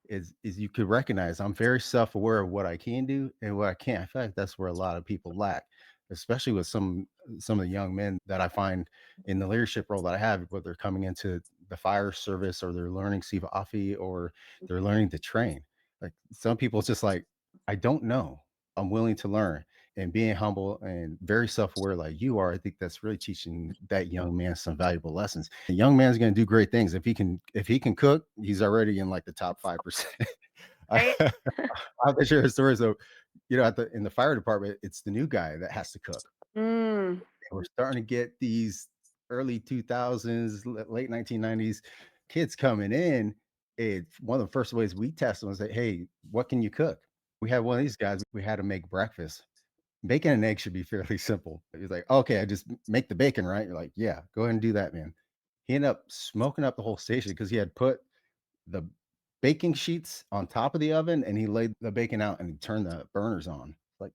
is you could recognize I'm very self-aware of what I can do and what I can't. I feel like that's where a lot of people lack, especially with some of the young men that I find in the leadership role that I have, whether they're coming into the fire service or they're learning Siva Afi or they're learning to train. Like some people it's just like, I don't know. I'm willing to learn and being humble and very self-aware like you are. I think that's really teaching that young man some valuable lessons. The young man's going to do great things if he can cook. He's already in like the top 5%. Right? I'll share a story. So, at the in the fire department, it's the new guy that has to cook. Mm, And we're starting to get these early 2000s, late 1990s kids coming in. It's one of the first ways we test them is say, "Hey, what can you cook?" We had one of these guys. We had to make breakfast. Bacon and eggs should be fairly simple. He's like, "Okay, I just make the bacon, right?" You're like, "Yeah, go ahead and do that, man." He ended up smoking up the whole station because he had put the baking sheets on top of the oven and he laid the bacon out and he turned the burners on. Like,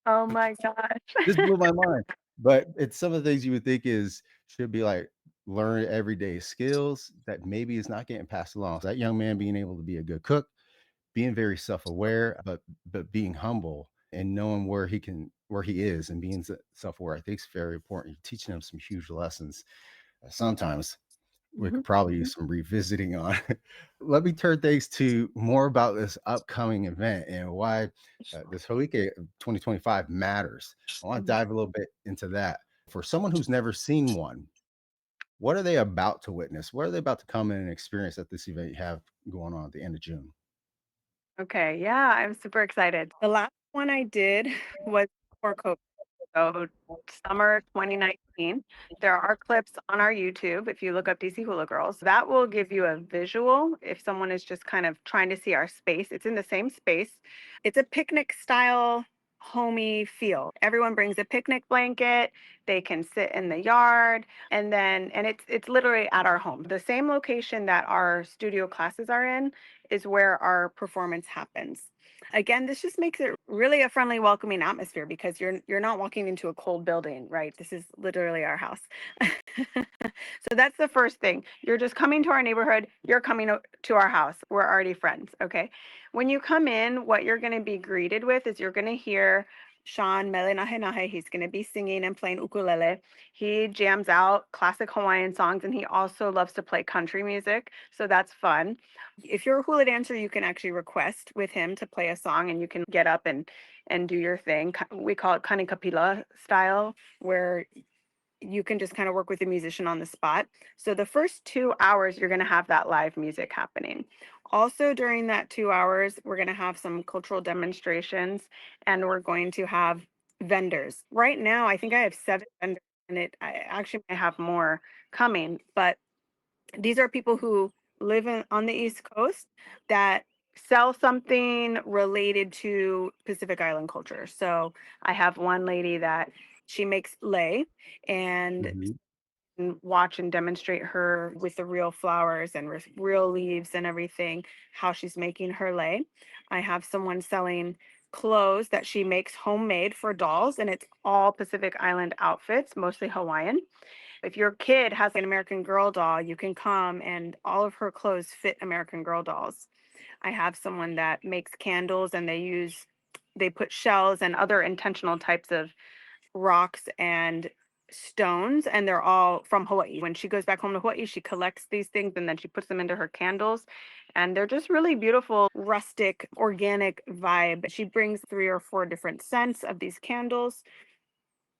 Oh my gosh. this blew my mind. But it's some of the things you would think is should be like learn everyday skills that maybe is not getting passed along. So that young man being able to be a good cook, being very self-aware, but being humble and knowing where he is and being self-aware, I think is very important. You're teaching him some huge lessons. Sometimes we Mhm. could probably use some revisiting on. Let me turn things to more about this upcoming event and why this Hoike of 2025 matters. I want to Mhm. dive a little bit into that. For someone who's never seen one, what are they about to witness? What are they about to come in and experience at this event you have going on at the end of June? Okay, yeah, I'm super excited. The last one I did was for COVID. So summer 2019. There are clips on our YouTube if you look up DC Hula Girls. That will give you a visual if someone is just kind of trying to see our space. It's in the same space. It's a picnic style homey feel. Everyone brings a picnic blanket. They can sit in the yard and it's literally at our home. The same location that our studio classes are in is where our performance happens. Again, this just makes it really a friendly, welcoming atmosphere because you're not walking into a cold building, right? This is literally our house. So that's the first thing. You're just coming to our neighborhood, you're coming to our house. We're already friends, okay? When you come in, what you're going to be greeted with is you're going to hear Sean Mele Nahe Nahe. He's going to be singing and playing ukulele. He jams out classic Hawaiian songs and he also loves to play country music. So that's fun. If you're a hula dancer, you can actually request with him to play a song and you can get up and do your thing. We call it kanikapila style, where you can just kind of work with the musician on the spot. So the first 2 hours, you're going to have that live music happening. Also, during that 2 hours, we're going to have some cultural demonstrations and we're going to have vendors. Right now, I think I have 7 vendors and I actually might have more coming, but these are people who live on the East Coast that sell something related to Pacific Island culture. So I have one lady that she makes lei and Mhm. watch and demonstrate her with the real flowers and real leaves and everything, how she's making her lei. I have someone selling clothes that she makes homemade for dolls, and it's all Pacific Island outfits, mostly Hawaiian. If your kid has an American Girl doll, you can come and all of her clothes fit American Girl dolls. I have someone that makes candles and they put shells and other intentional types of rocks and stones and they're all from Hawaii. When she goes back home to Hawaii, she collects these things and then she puts them into her candles and they're just really beautiful, rustic, organic vibe. She brings 3 or 4 different scents of these candles.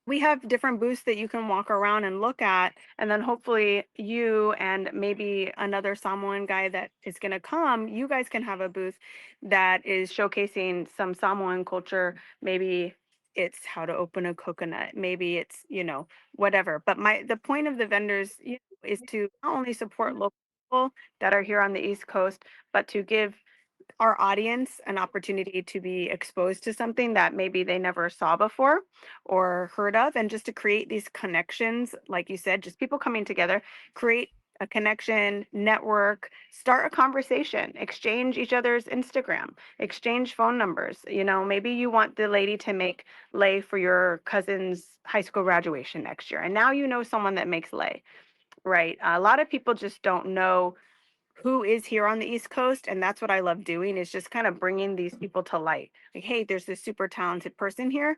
We have different booths that you can walk around and look at, and then hopefully you and maybe another Samoan guy that is going to come, you guys can have a booth that is showcasing some Samoan culture. Maybe it's how to open a coconut, maybe it's, whatever. But the point of the vendors, is to not only support local people that are here on the East Coast, but to give our audience an opportunity to be exposed to something that maybe they never saw before or heard of, and just to create these connections, like you said, just people coming together, create a connection, network, start a conversation, exchange each other's Instagram, exchange phone numbers. Maybe you want the lady to make lei for your cousin's high school graduation next year, and now you know someone that makes lei, right? A lot of people just don't know who is here on the East Coast. And that's what I love doing, is just kind of bringing these people to light. Like, hey, there's this super talented person here.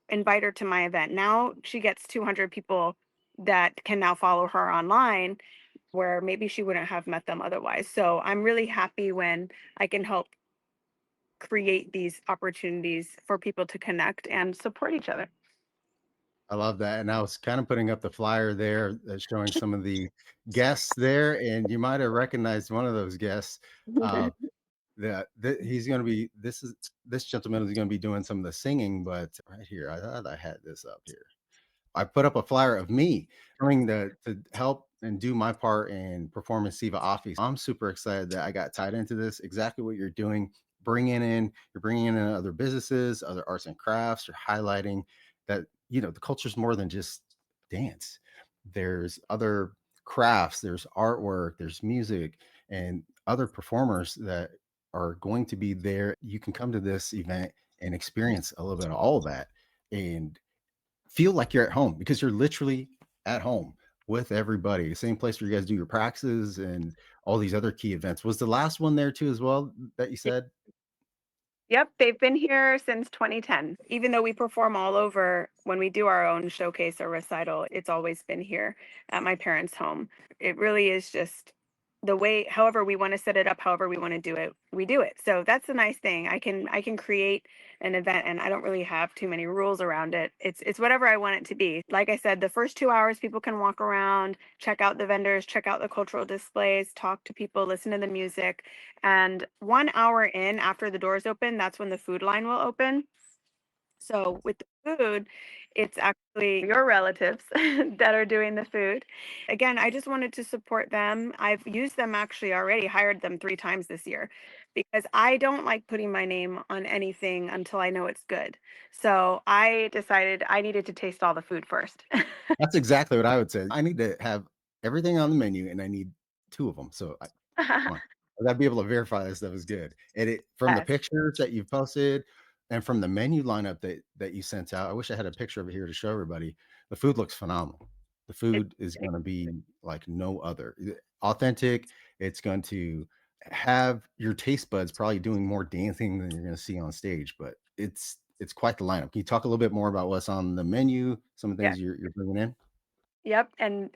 Invite her to my event. Now she gets 200 people that can now follow her online where maybe she wouldn't have met them otherwise. So I'm really happy when I can help create these opportunities for people to connect and support each other. I love that, and I was kind of putting up the flyer there, showing some of the guests there, and you might have recognized one of those guests. Uh, that he's going to be. This gentleman is going to be doing some of the singing, but right here, I thought I had this up here. I put up a flyer of me coming to help and do my part in performing Siva Office. I'm super excited that I got tied into this. Exactly what you're doing, you're bringing in other businesses, other arts and crafts. You're highlighting that the culture is more than just dance. There's other crafts, there's artwork, there's music, and other performers that are going to be there. You can come to this event and experience a little bit of all of that and feel like you're at home because you're literally at home with everybody. Same place where you guys do your practices and all these other key events. Was the last one there too as well that you said? Yep, they've been here since 2010. Even though we perform all over, when we do our own showcase or recital, it's always been here at my parents' home. It really is just the way, however we want to set it up, however we want to do it, we do it. So that's the nice thing. I can create an event and I don't really have too many rules around it. It's whatever I want it to be. Like I said, the first 2 hours people can walk around, check out the vendors, check out the cultural displays, talk to people, listen to the music. And 1 hour in after the doors open, that's when the food line will open. So with the food, it's actually your relatives that are doing the food. Again, I just wanted to support them. I've used them actually already, hired them 3 times this year because I don't like putting my name on anything until I know it's good. So I decided I needed to taste all the food first. That's exactly what I would say. I need to have everything on the menu and I need 2 of them. So come on. I gotta be able to verify this stuff is good. And it from the Yes, pictures that you've posted and from the menu lineup that you sent out, I wish I had a picture of it here to show everybody. The food looks phenomenal. The it's food is gonna be like no other. Authentic, it's going to have your taste buds probably doing more dancing than you're gonna see on stage, but it's quite the lineup. Can you talk a little bit more about what's on the menu, some of the yeah. things you're bringing in? Yep, and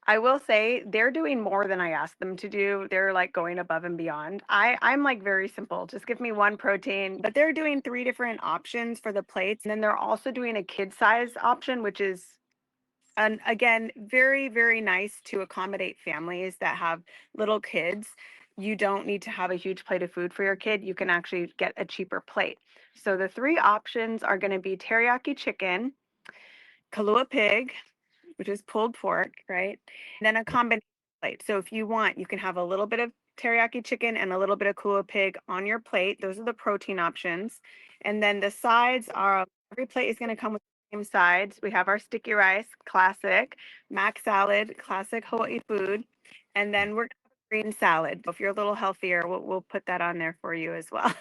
I will say they're doing more than I asked them to do. They're like going above and beyond. I'm like very simple. Just give me one protein, but they're doing 3 different options for the plates. And then they're also doing a kid size option, which is and again, very, very nice to accommodate families that have little kids. You don't need to have a huge plate of food for your kid. You can actually get a cheaper plate. So the 3 options are going to be teriyaki chicken, Kahlua pig, which is pulled pork, right? And then a combination plate. So if you want, you can have a little bit of teriyaki chicken and a little bit of kua pig on your plate. Those are the protein options. And then the sides are every plate is going to come with the same sides. We have our sticky rice, classic, mac salad, classic Hawaii food. And then we're going to have a green salad. If you're a little healthier, we'll put that on there for you as well.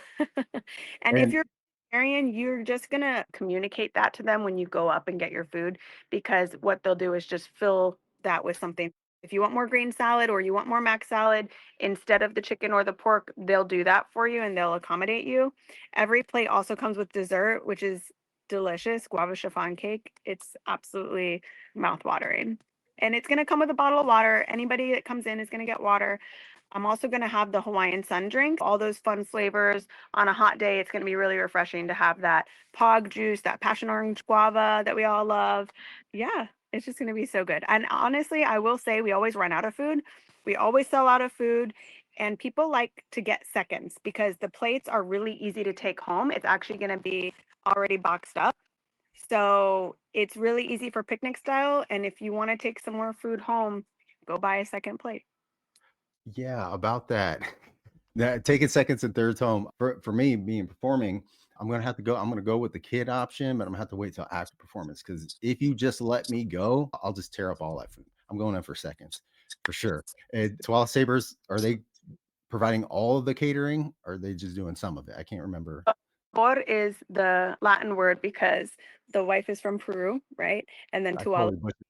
And if And you're vegetarian, you're just going to communicate that to them when you go up and get your food because what they'll do is just fill that with something. If you want more green salad or you want more mac salad instead of the chicken or the pork, they'll do that for you and they'll accommodate you. Every plate also comes with dessert, which is delicious guava chiffon cake. It's absolutely mouth-watering. And it's going to come with a bottle of water. Anybody that comes in is going to get water. I'm also going to have the Hawaiian sun drink, all those fun flavors. On a hot day, it's going to be really refreshing to have that pog juice, that passion orange guava that we all love. Yeah, it's just going to be so good. And honestly, I will say we always run out of food. We always sell out of food. And people like to get seconds because the plates are really easy to take home. It's actually going to be already boxed up. So it's really easy for picnic style. And if you want to take some more food home, go buy a second plate. yeah, about that. That taking seconds and thirds home for me being performing, I'm gonna go with the kid option, but I'm gonna have to wait till after performance because if you just let me go, I'll just tear up all that food. I'm going in for seconds for sure. And Tuala Sabers, are they providing all of the catering or are they just doing some of it? I can't remember. Por is the Latin word because the wife is from Peru, right? And then I Tuala. totally butchered.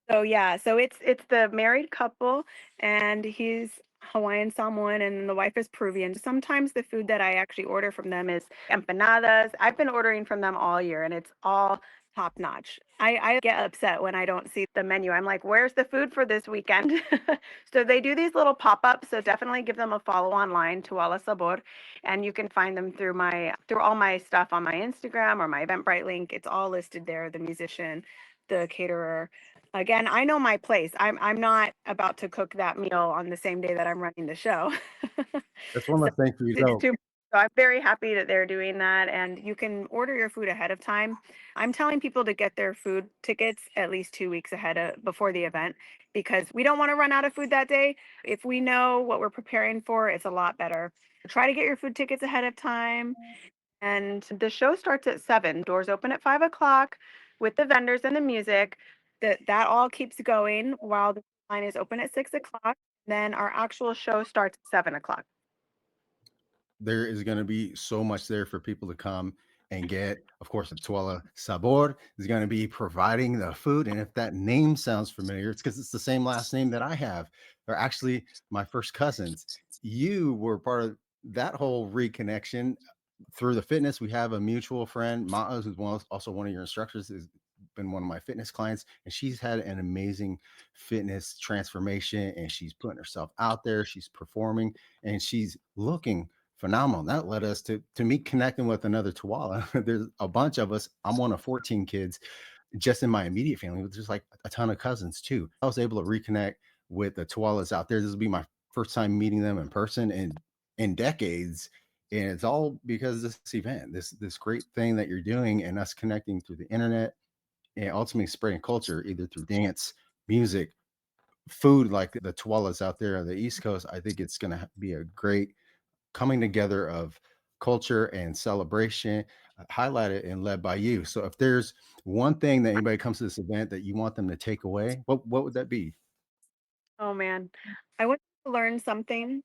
So yeah, so it's the married couple and he's Hawaiian Samoan and the wife is Peruvian. Sometimes the food that I actually order from them is empanadas. I've been ordering from them all year and it's all top notch. I get upset when I don't see the menu. I'm like, where's the food for this weekend? So they do these little pop-ups. So definitely give them a follow online, Tuala Sabor, and you can find them through all my stuff on my Instagram or my Eventbrite link. It's all listed there. The musician, the caterer. Again, I know my place. I'm not about to cook that meal on the same day that I'm running the show. That's one So less thing for you. it's So too so I'm very happy that they're doing that and you can order your food ahead of time. I'm telling people to get their food tickets at least 2 weeks ahead of before the event because we don't want to run out of food that day. If we know what we're preparing for, it's a lot better. Try to get your food tickets ahead of time. And the show starts at 7. Doors open at 5 o'clock with the vendors and the music. That all keeps going while the Line is open at 6 o'clock. Then our actual show starts at 7 o'clock. There is going to be so much there for people to come and get. Of course, the Tuala Sabor is going to be providing the food. And if that name sounds familiar, it's because it's the same last name that I have. They're actually my first cousins. You were part of that whole reconnection through the fitness. We have a mutual friend, Ma'a, who's also one of your instructors, has been one of my fitness clients, and she's had an amazing fitness transformation. And she's putting herself out there. She's performing, and she's looking phenomenal. That led us to me connecting with another Tuala. There's a bunch of us. I'm one of 14 kids just in my immediate family, but there's like a ton of cousins too. I was able to reconnect with the Tualas out there. This will be my first time meeting them in person in decades. And it's all because of this event, this great thing that you're doing, and us connecting through the internet and ultimately spreading culture either through dance, music, food, like the Tualas out there on the East Coast. I think it's going to be a great coming together of culture and celebration, highlighted and led by you. So if there's one thing that anybody comes to this event that you want them to take away, what would that be? Oh man, I want to learn something.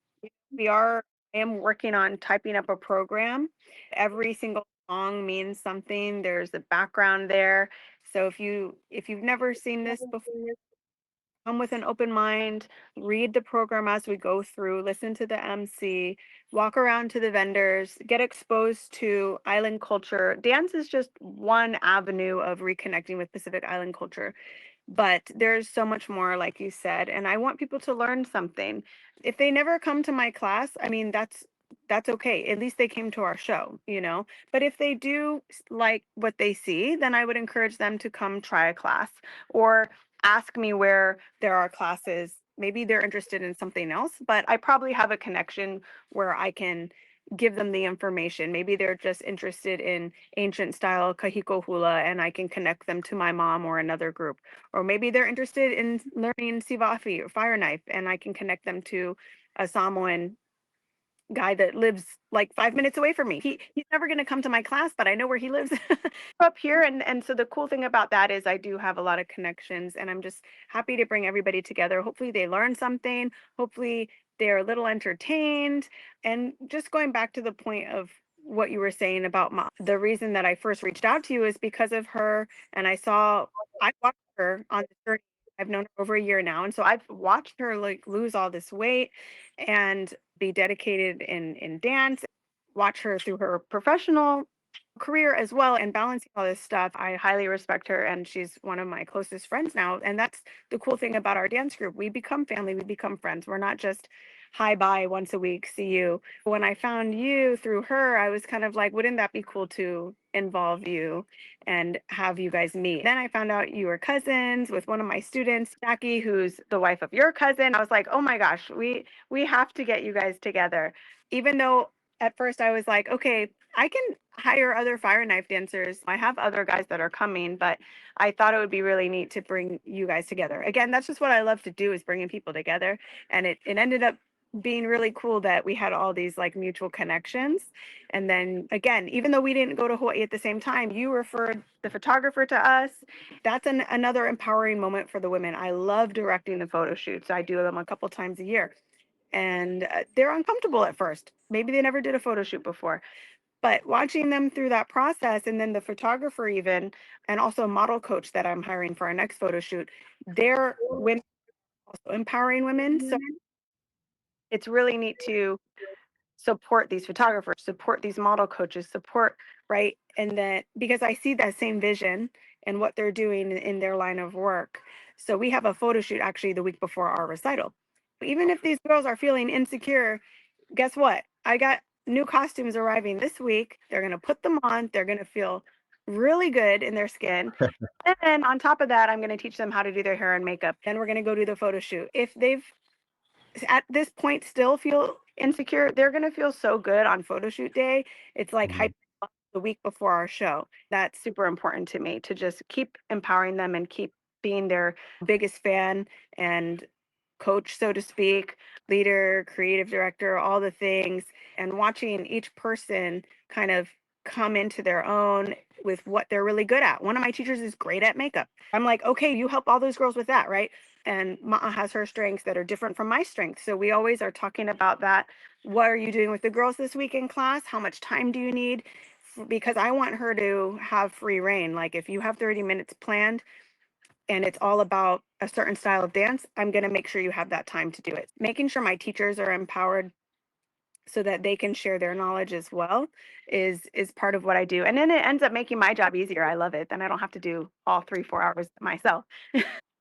We are, I am working on typing up a program. Every single song means something. There's a background there. So if you've never seen this before, come with an open mind, read the program as we go through, listen to the MC, walk around to the vendors, get exposed to island culture. Dance is just one avenue of reconnecting with Pacific Island culture, but there's so much more, like you said, and I want people to learn something. If they never come to my class, I mean, that's okay. At least they came to our show, you know. But if they do like what they see, then I would encourage them to come try a class or ask me where there are classes. Maybe they're interested in something else, but I probably have a connection where I can give them the information. Maybe they're just interested in ancient style kahiko hula and I can connect them to my mom or another group. Or maybe they're interested in learning sivafi or fire knife and I can connect them to a Samoan guy that lives like 5 minutes away from me. He's never going to come to my class, but I know where he lives up here. And so the cool thing about that is I do have a lot of connections, and I'm just happy to bring everybody together. Hopefully they learn something. Hopefully they're a little entertained. And just going back to the point of what you were saying about the reason that I first reached out to you is because of her, and I watched her on the journey. I've known her over a year now, and so I've watched her like lose all this weight and be dedicated in dance, watch her through her professional career as well and balancing all this stuff. I highly respect her and she's one of my closest friends now. And that's the cool thing about our dance group. We become family, we become friends. We're not just hi bye once a week, see you. When I found you through her, I was kind of like, wouldn't that be cool to involve you and have you guys meet? Then I found out you were cousins with one of my students, Jackie, who's the wife of your cousin. I was like, oh my gosh, we have to get you guys together. Even though at first I was like, okay, I can hire other fire knife dancers. I have other guys that are coming, but I thought it would be really neat to bring you guys together. Again, that's just what I love to do is bringing people together. And it ended up being really cool that we had all these like mutual connections. And then again, even though we didn't go to Hawaii at the same time, you referred the photographer to us. That's another empowering moment for the women. I love directing the photo shoots. I do them a couple times a year. And they're uncomfortable at first. Maybe they never did a photo shoot before, but watching them through that process, and then the photographer even, and also a model coach that I'm hiring for our next photo shoot, they're women also empowering women. So it's really neat to support these photographers, support these model coaches, support, right? And then because I see that same vision and what they're doing in their line of work. So we have a photo shoot actually the week before our recital. Even if these girls are feeling insecure, guess what? I got new costumes arriving this week. They're going to put them on. They're going to feel really good in their skin. And then on top of that, I'm going to teach them how to do their hair and makeup. Then we're going to go do the photo shoot. If they've at this point still feel insecure, they're going to feel so good on photo shoot day. It's like Mhm. hype the week before our show. That's super important to me to just keep empowering them and keep being their biggest fan and coach, so to speak, leader, creative director, all the things, and watching each person kind of come into their own with what they're really good at. One of my teachers is great at makeup. I'm like, okay, you help all those girls with that, right? And Ma'a has her strengths that are different from my strengths. So we always are talking about that. What are you doing with the girls this week in class? How much time do you need? Because I want her to have free reign. Like if you have 30 minutes planned and it's all about a certain style of dance, I'm going to make sure you have that time to do it. Making sure my teachers are empowered so that they can share their knowledge as well is part of what I do. And then it ends up making my job easier. I love it. Then I don't have to do all 3 4 hours myself.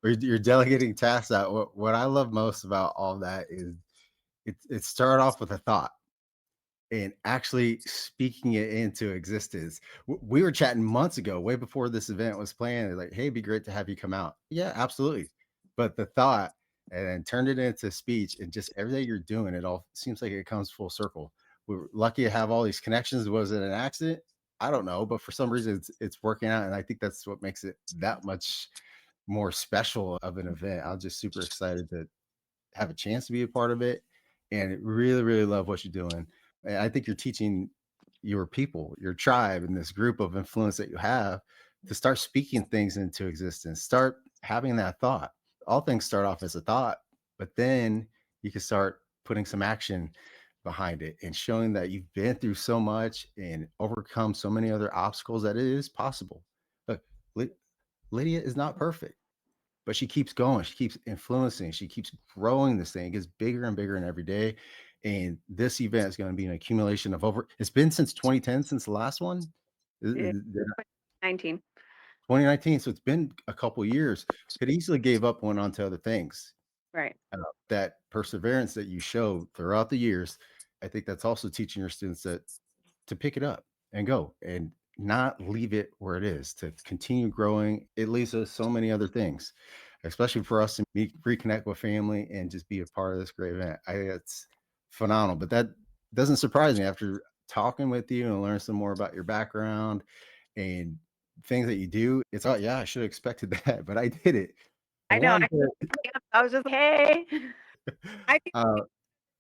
Or you're delegating tasks out. What I love most about all that is it started off with a thought and actually speaking it into existence. We were chatting months ago, way before this event was planned. Like, hey, it'd be great to have you come out. Yeah, absolutely. But the thought and then turned it into speech and just everything you're doing, it all seems like it comes full circle. We were lucky to have all these connections. Was it an accident? I don't know, but for some reason it's working out. And I think that's what makes it that much more special of an event. I'm just super excited to have a chance to be a part of it and really, really love what you're doing. And I think you're teaching your people, your tribe, and this group of influence that you have to start speaking things into existence, start having that thought. All things start off as a thought, but then you can start putting some action behind it and showing that you've been through so much and overcome so many other obstacles that it is possible. Look, Lydia is not perfect, but she keeps going. She keeps influencing. She keeps growing this thing. It gets bigger and bigger and every day. And this event is going to be an accumulation of over. It's been since 2010 since the last one. Yeah, 19. 2019. So it's been a couple years. Could easily gave up, went on to other things. Right. That perseverance that you show throughout the years, I think that's also teaching your students that to pick it up and go and not leave it where it is, to continue growing. It leads to so many other things, especially for us to reconnect with family and just be a part of this great event. I think it's phenomenal. But that doesn't surprise me after talking with you and learn some more about your background and things that you do. It's oh yeah, I should have expected that, but I did it. I I know. wanted to I was just, hey. I think uh,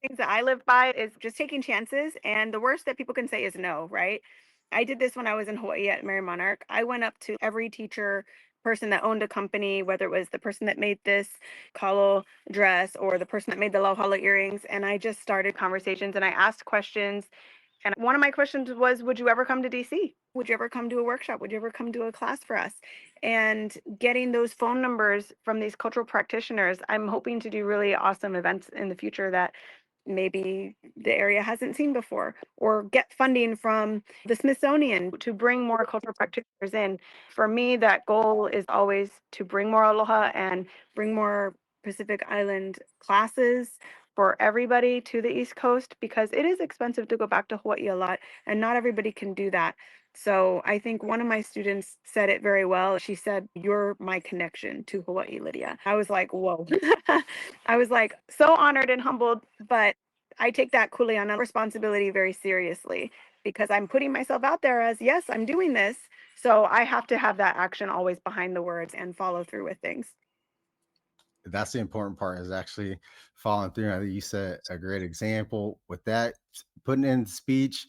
things that I live by is just taking chances. And the worst that people can say is no, right? I did this when I was in Hawaii at Mary Monarch. I went up to every teacher, person that owned a company, whether it was the person that made this kalo dress or the person that made the lauhala earrings. And I just started conversations and I asked questions. And one of my questions was, would you ever come to DC? Would you ever come to a workshop? Would you ever come to a class for us? And getting those phone numbers from these cultural practitioners, I'm hoping to do really awesome events in the future that maybe the area hasn't seen before, or get funding from the Smithsonian to bring more cultural practitioners in. For me, that goal is always to bring more aloha and bring more Pacific Island classes for everybody to the East Coast, because it is expensive to go back to Hawaii a lot and not everybody can do that. So I think one of my students said it very well. She said, "You're my connection to Hawaii, Lydia." I was like, whoa. I was like so honored and humbled, but I take that kuleana responsibility very seriously because I'm putting myself out there as, yes, I'm doing this. So I have to have that action always behind the words and follow through with things. that's the important part is actually following through. I think you set a great example with that, putting in speech.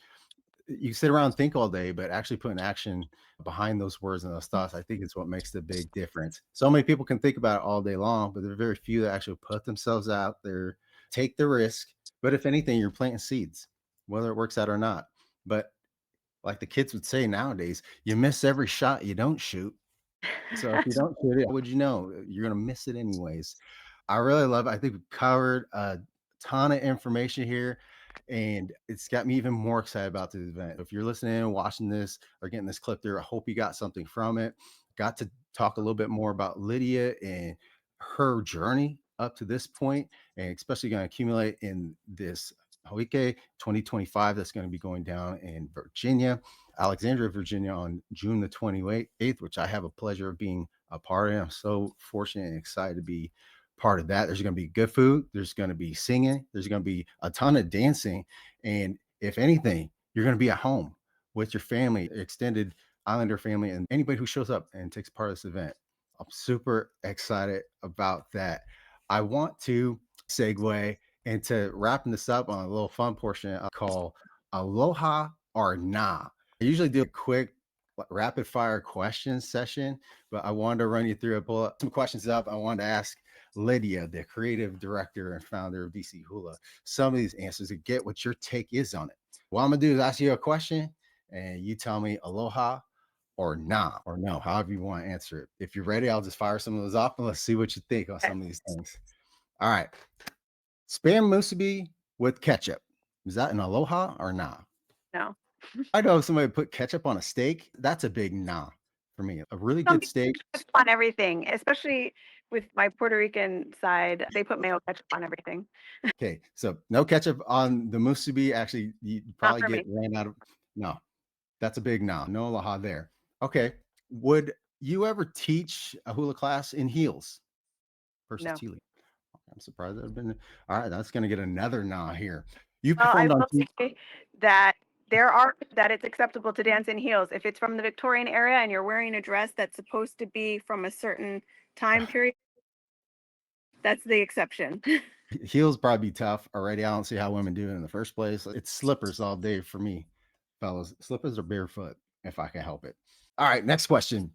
You sit around and think all day, but actually putting action behind those words and those thoughts, I think is what makes the big difference. So many people can think about it all day long, but there are very few that actually put themselves out there, take the risk. But if anything, you're planting seeds, whether it works out or not. But like the kids would say nowadays, you miss every shot you don't shoot. So if you don't shoot it, how would you know? You're gonna miss it anyways. I really love it. I think we covered a ton of information here, and it's got me even more excited about this event. If you're listening and watching this or getting this clip there, I hope you got something from it. Got to talk a little bit more about Lydia and her journey up to this point, and especially going to accumulate in this Hawike 2025 that's going to be going down in Virginia, Alexandria, Virginia on June the 28th, which I have a pleasure of being a part of. I'm so fortunate and excited to be part of that. There's going to be good food. There's going to be singing. There's going to be a ton of dancing. And if anything, you're going to be at home with your family, extended Islander family, and anybody who shows up and takes part of this event. I'm super excited about that. I want to segue into wrapping this up on a little fun portion I call Aloha or Na. I usually do a quick rapid fire question session, but I wanted to run you through pull up some questions up. I wanted to ask Lydia, the creative director and founder of DC Hula, some of these answers to get what your take is on it. What I'm gonna do is ask you a question and you tell me aloha or nah or no, however you want to answer it. If you're ready, I'll just fire some of those off and let's see what you think on Okay. some of these things. All right. Spam musubi with ketchup. Is that an aloha or nah? No. I know if somebody put ketchup on a steak, that's a big nah for me. A really Some good people steak. put ketchup on everything, especially with my Puerto Rican side. They put mayo ketchup on everything. Okay, so no ketchup on the musubi. Actually, you Not probably for get me. ran out of. No, that's a big no. No aloha there. Okay, would you ever teach a hula class in heels versus No. Chile? I'm surprised that have been. All right, that's going to get another nah here. You Well, I performed on. will say that there are that it's acceptable to dance in heels. If it's from the Victorian era and you're wearing a dress that's supposed to be from a certain time period, that's the exception. Heels probably be tough already. I don't see how women do it in the first place. It's slippers all day for me, fellas. Slippers are barefoot if I can help it. All right, next question.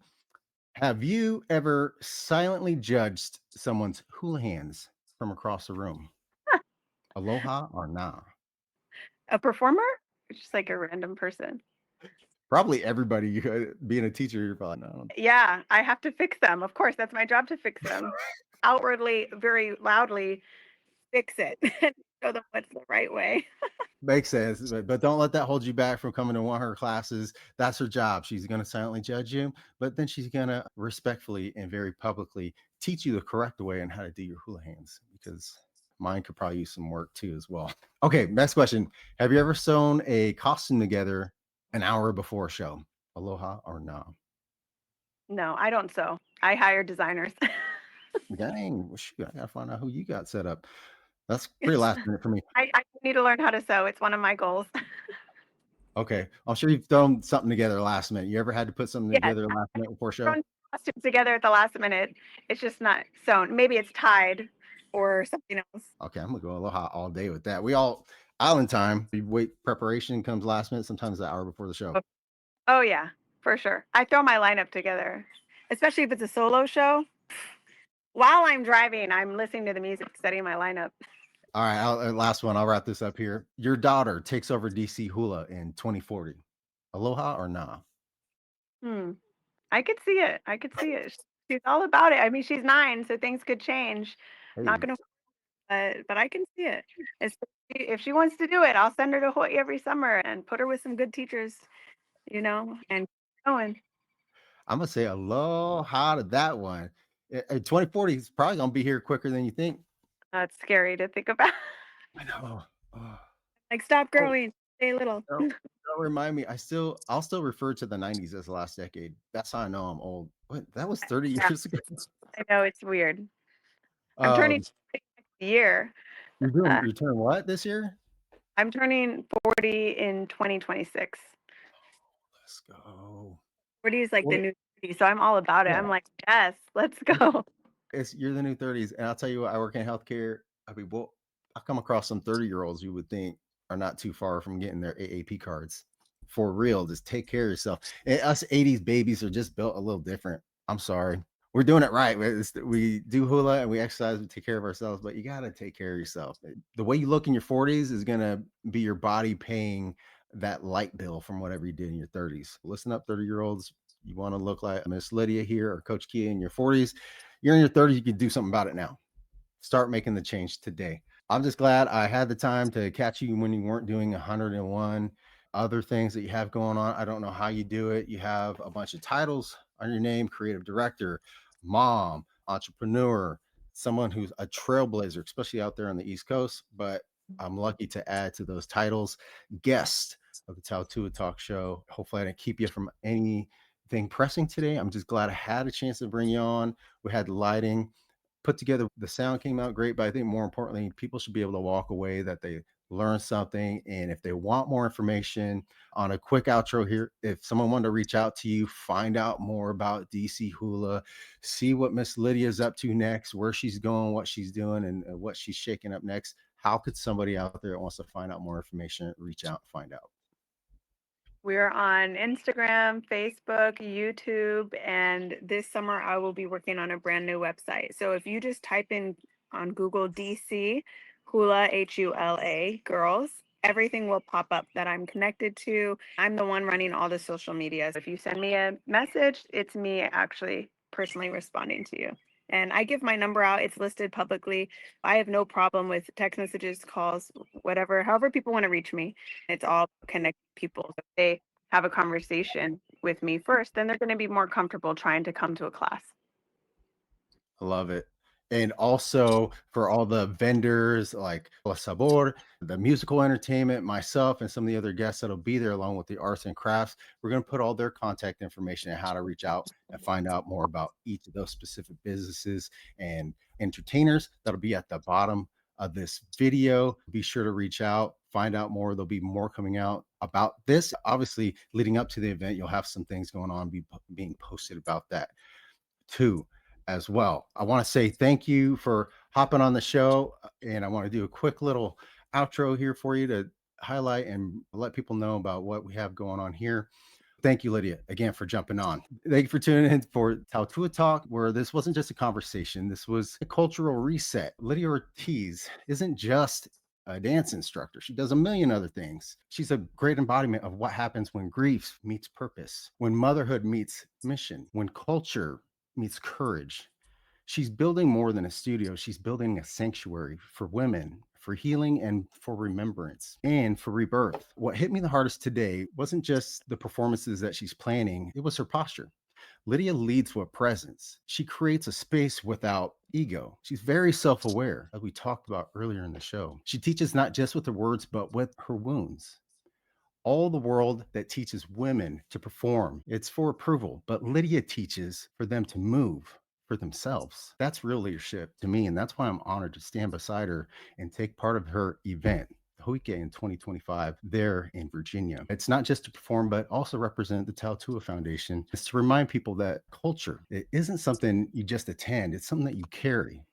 Have you ever silently judged someone's hula hands from across the room? Aloha or nah? A performer? It's just like a random person. Probably everybody. Being a teacher, you're probably no. Yeah, I have to fix them. Of course, that's my job to fix them. Outwardly, very loudly fix it and show them what's the right way. Makes sense, but don't let that hold you back from coming to one of her classes. That's her job. She's going to silently judge you, but then she's going to respectfully and very publicly teach you the correct way and how to do your hula hands because mine could probably use some work too as well. Okay, next question. Have you ever sewn a costume together an hour before a show? Aloha or no? No, I don't sew. I hire designers. Dang, well, shoot, I gotta find out who you got set up. That's pretty last minute for me. I need to learn how to sew. It's one of my goals. Okay, I'm sure you've thrown something together last minute. You ever had to put something Yes, together last minute before a show? thrown costumes together at the last minute. It's just not sewn. Maybe it's tied or something else. Okay, I'm gonna go aloha all day with that. We all island time. We wait preparation comes last minute, sometimes the hour before the show. Oh yeah, for sure. I throw my lineup together, especially if it's a solo show. While I'm driving, I'm listening to the music, setting my lineup. All right, last one. I'll wrap this up here. Your daughter takes over DC Hula in 2040. Aloha or nah? Hmm. I could see it. I could see it. She's all about it. I mean, she's 9, so things could change. Not Hey, gonna, but I can see it. If she wants to do it, I'll send her to Hawaii every summer and put her with some good teachers, and keep going. I'm gonna say aloha to that one. 2040 is probably gonna be here quicker than you think. That's scary to think about. I know. Oh, Like, stop oh, growing, stay little. don't remind me. I'll still refer to the 90s as the last decade. That's how I know I'm old. What? That was 30 Yeah, years ago. I know it's weird. I'm turning Um, 40 next year. you're Uh, you're turning what this year? I'm turning 40 in 2026. Let's go. 40 is like the Well, new 30, so I'm all about it. yeah, I'm like, yes, let's go. you're the new 30s, and I'll tell you what. I work in healthcare. I mean, well, I come across some 30-year-olds you would think are not too far from getting their AAP cards. For real, just take care of yourself. And us 80s babies are just built a little different. I'm sorry. We're doing it right. We do hula and we exercise, we take care of ourselves, but you got to take care of yourself. The way you look in your 40s is going to be your body paying that light bill from whatever you did in your 30s. Listen up, 30-year-olds. You want to look like Miss Lydia here or Coach Kia in your 40s. You're in your 30s, you can do something about it now. Start making the change today. I'm just glad I had the time to catch you when you weren't doing 101 other things that you have going on. I don't know how you do it. You have a bunch of titles on your name: creative director, mom, entrepreneur, someone who's a trailblazer, especially out there on the East Coast. But I'm lucky to add to those titles guest of the Tautua Talk Show. Hopefully, I didn't keep you from anything pressing today. I'm just glad I had a chance to bring you on. We had lighting put together. The sound came out great, but I think more importantly, people should be able to walk away that they learned something. And if they want more information on a quick outro here, if someone wanted to reach out to you, find out more about DC Hula, see what Miss Lydia is up to next, where she's going, what she's doing, and what she's shaking up next, how could somebody out there that wants to find out more information reach out and find out? We're on Instagram, Facebook, YouTube, and this summer I will be working on a brand new website. So if you just type in on Google DC, Hula, Hula, girls, everything will pop up that I'm connected to. I'm the one running all the social media. So if you send me a message, it's me actually personally responding to you. And I give my number out, it's listed publicly. I have no problem with text messages, calls, whatever, however people want to reach me. It's all connect people. If they have a conversation with me first, then they're going to be more comfortable trying to come to a class. I love it. And also for all the vendors like La Sabor, the musical entertainment, myself, and some of the other guests that'll be there along with the arts and crafts, we're going to put all their contact information and how to reach out and find out more about each of those specific businesses and entertainers. That'll be at the bottom of this video. Be sure to reach out, find out more. There'll be more coming out about this. Obviously, leading up to the event, you'll have some things going on being posted about that too as well. I want to say thank you for hopping on the show, and I want to do a quick little outro here for you to highlight and let people know about what we have going on here. Thank you, Lydia, again for jumping on. Thank you for tuning in for Tautua Talk, where this wasn't just a conversation, this was a cultural reset. Lydia Ortiz isn't just a dance instructor. She does a million other things. She's a great embodiment of what happens when grief meets purpose, when motherhood meets mission, when culture meets courage. She's building more than a studio. She's building a sanctuary for women, for healing and for remembrance and for rebirth. What hit me the hardest today wasn't just the performances that she's planning, it was her posture. Lydia leads with presence. She creates a space without ego. She's very self aware, as we talked about earlier in the show. She teaches not just with her words, but with her wounds. All the world that teaches women to perform, it's for approval, but Lydia teaches for them to move for themselves. That's real leadership to me, and that's why I'm honored to stand beside her and take part of her event, Hoike in 2025 there in Virginia. It's not just to perform, but also represent the Tautua Foundation. It's to remind people that culture, it isn't something you just attend, it's something that you carry.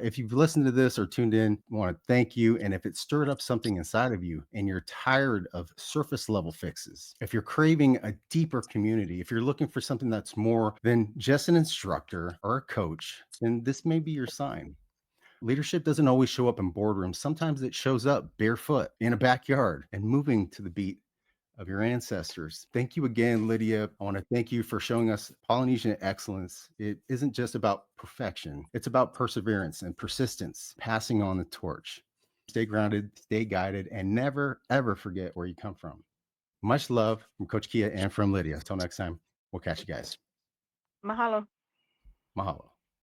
If you've listened to this or tuned in, I want to thank you. And if it stirred up something inside of you and you're tired of surface level fixes, if you're craving a deeper community, if you're looking for something that's more than just an instructor or a coach, then this may be your sign. Leadership doesn't always show up in boardrooms. Sometimes it shows up barefoot in a backyard and moving to the beat of your ancestors. Thank you again, Lydia. I want to thank you for showing us Polynesian excellence. It isn't just about perfection, it's about perseverance and persistence, passing on the torch. Stay grounded, stay guided, and never, ever forget where you come from. Much love from Coach Kia and from Lydia. Until next time, we'll catch you guys. Mahalo. Mahalo.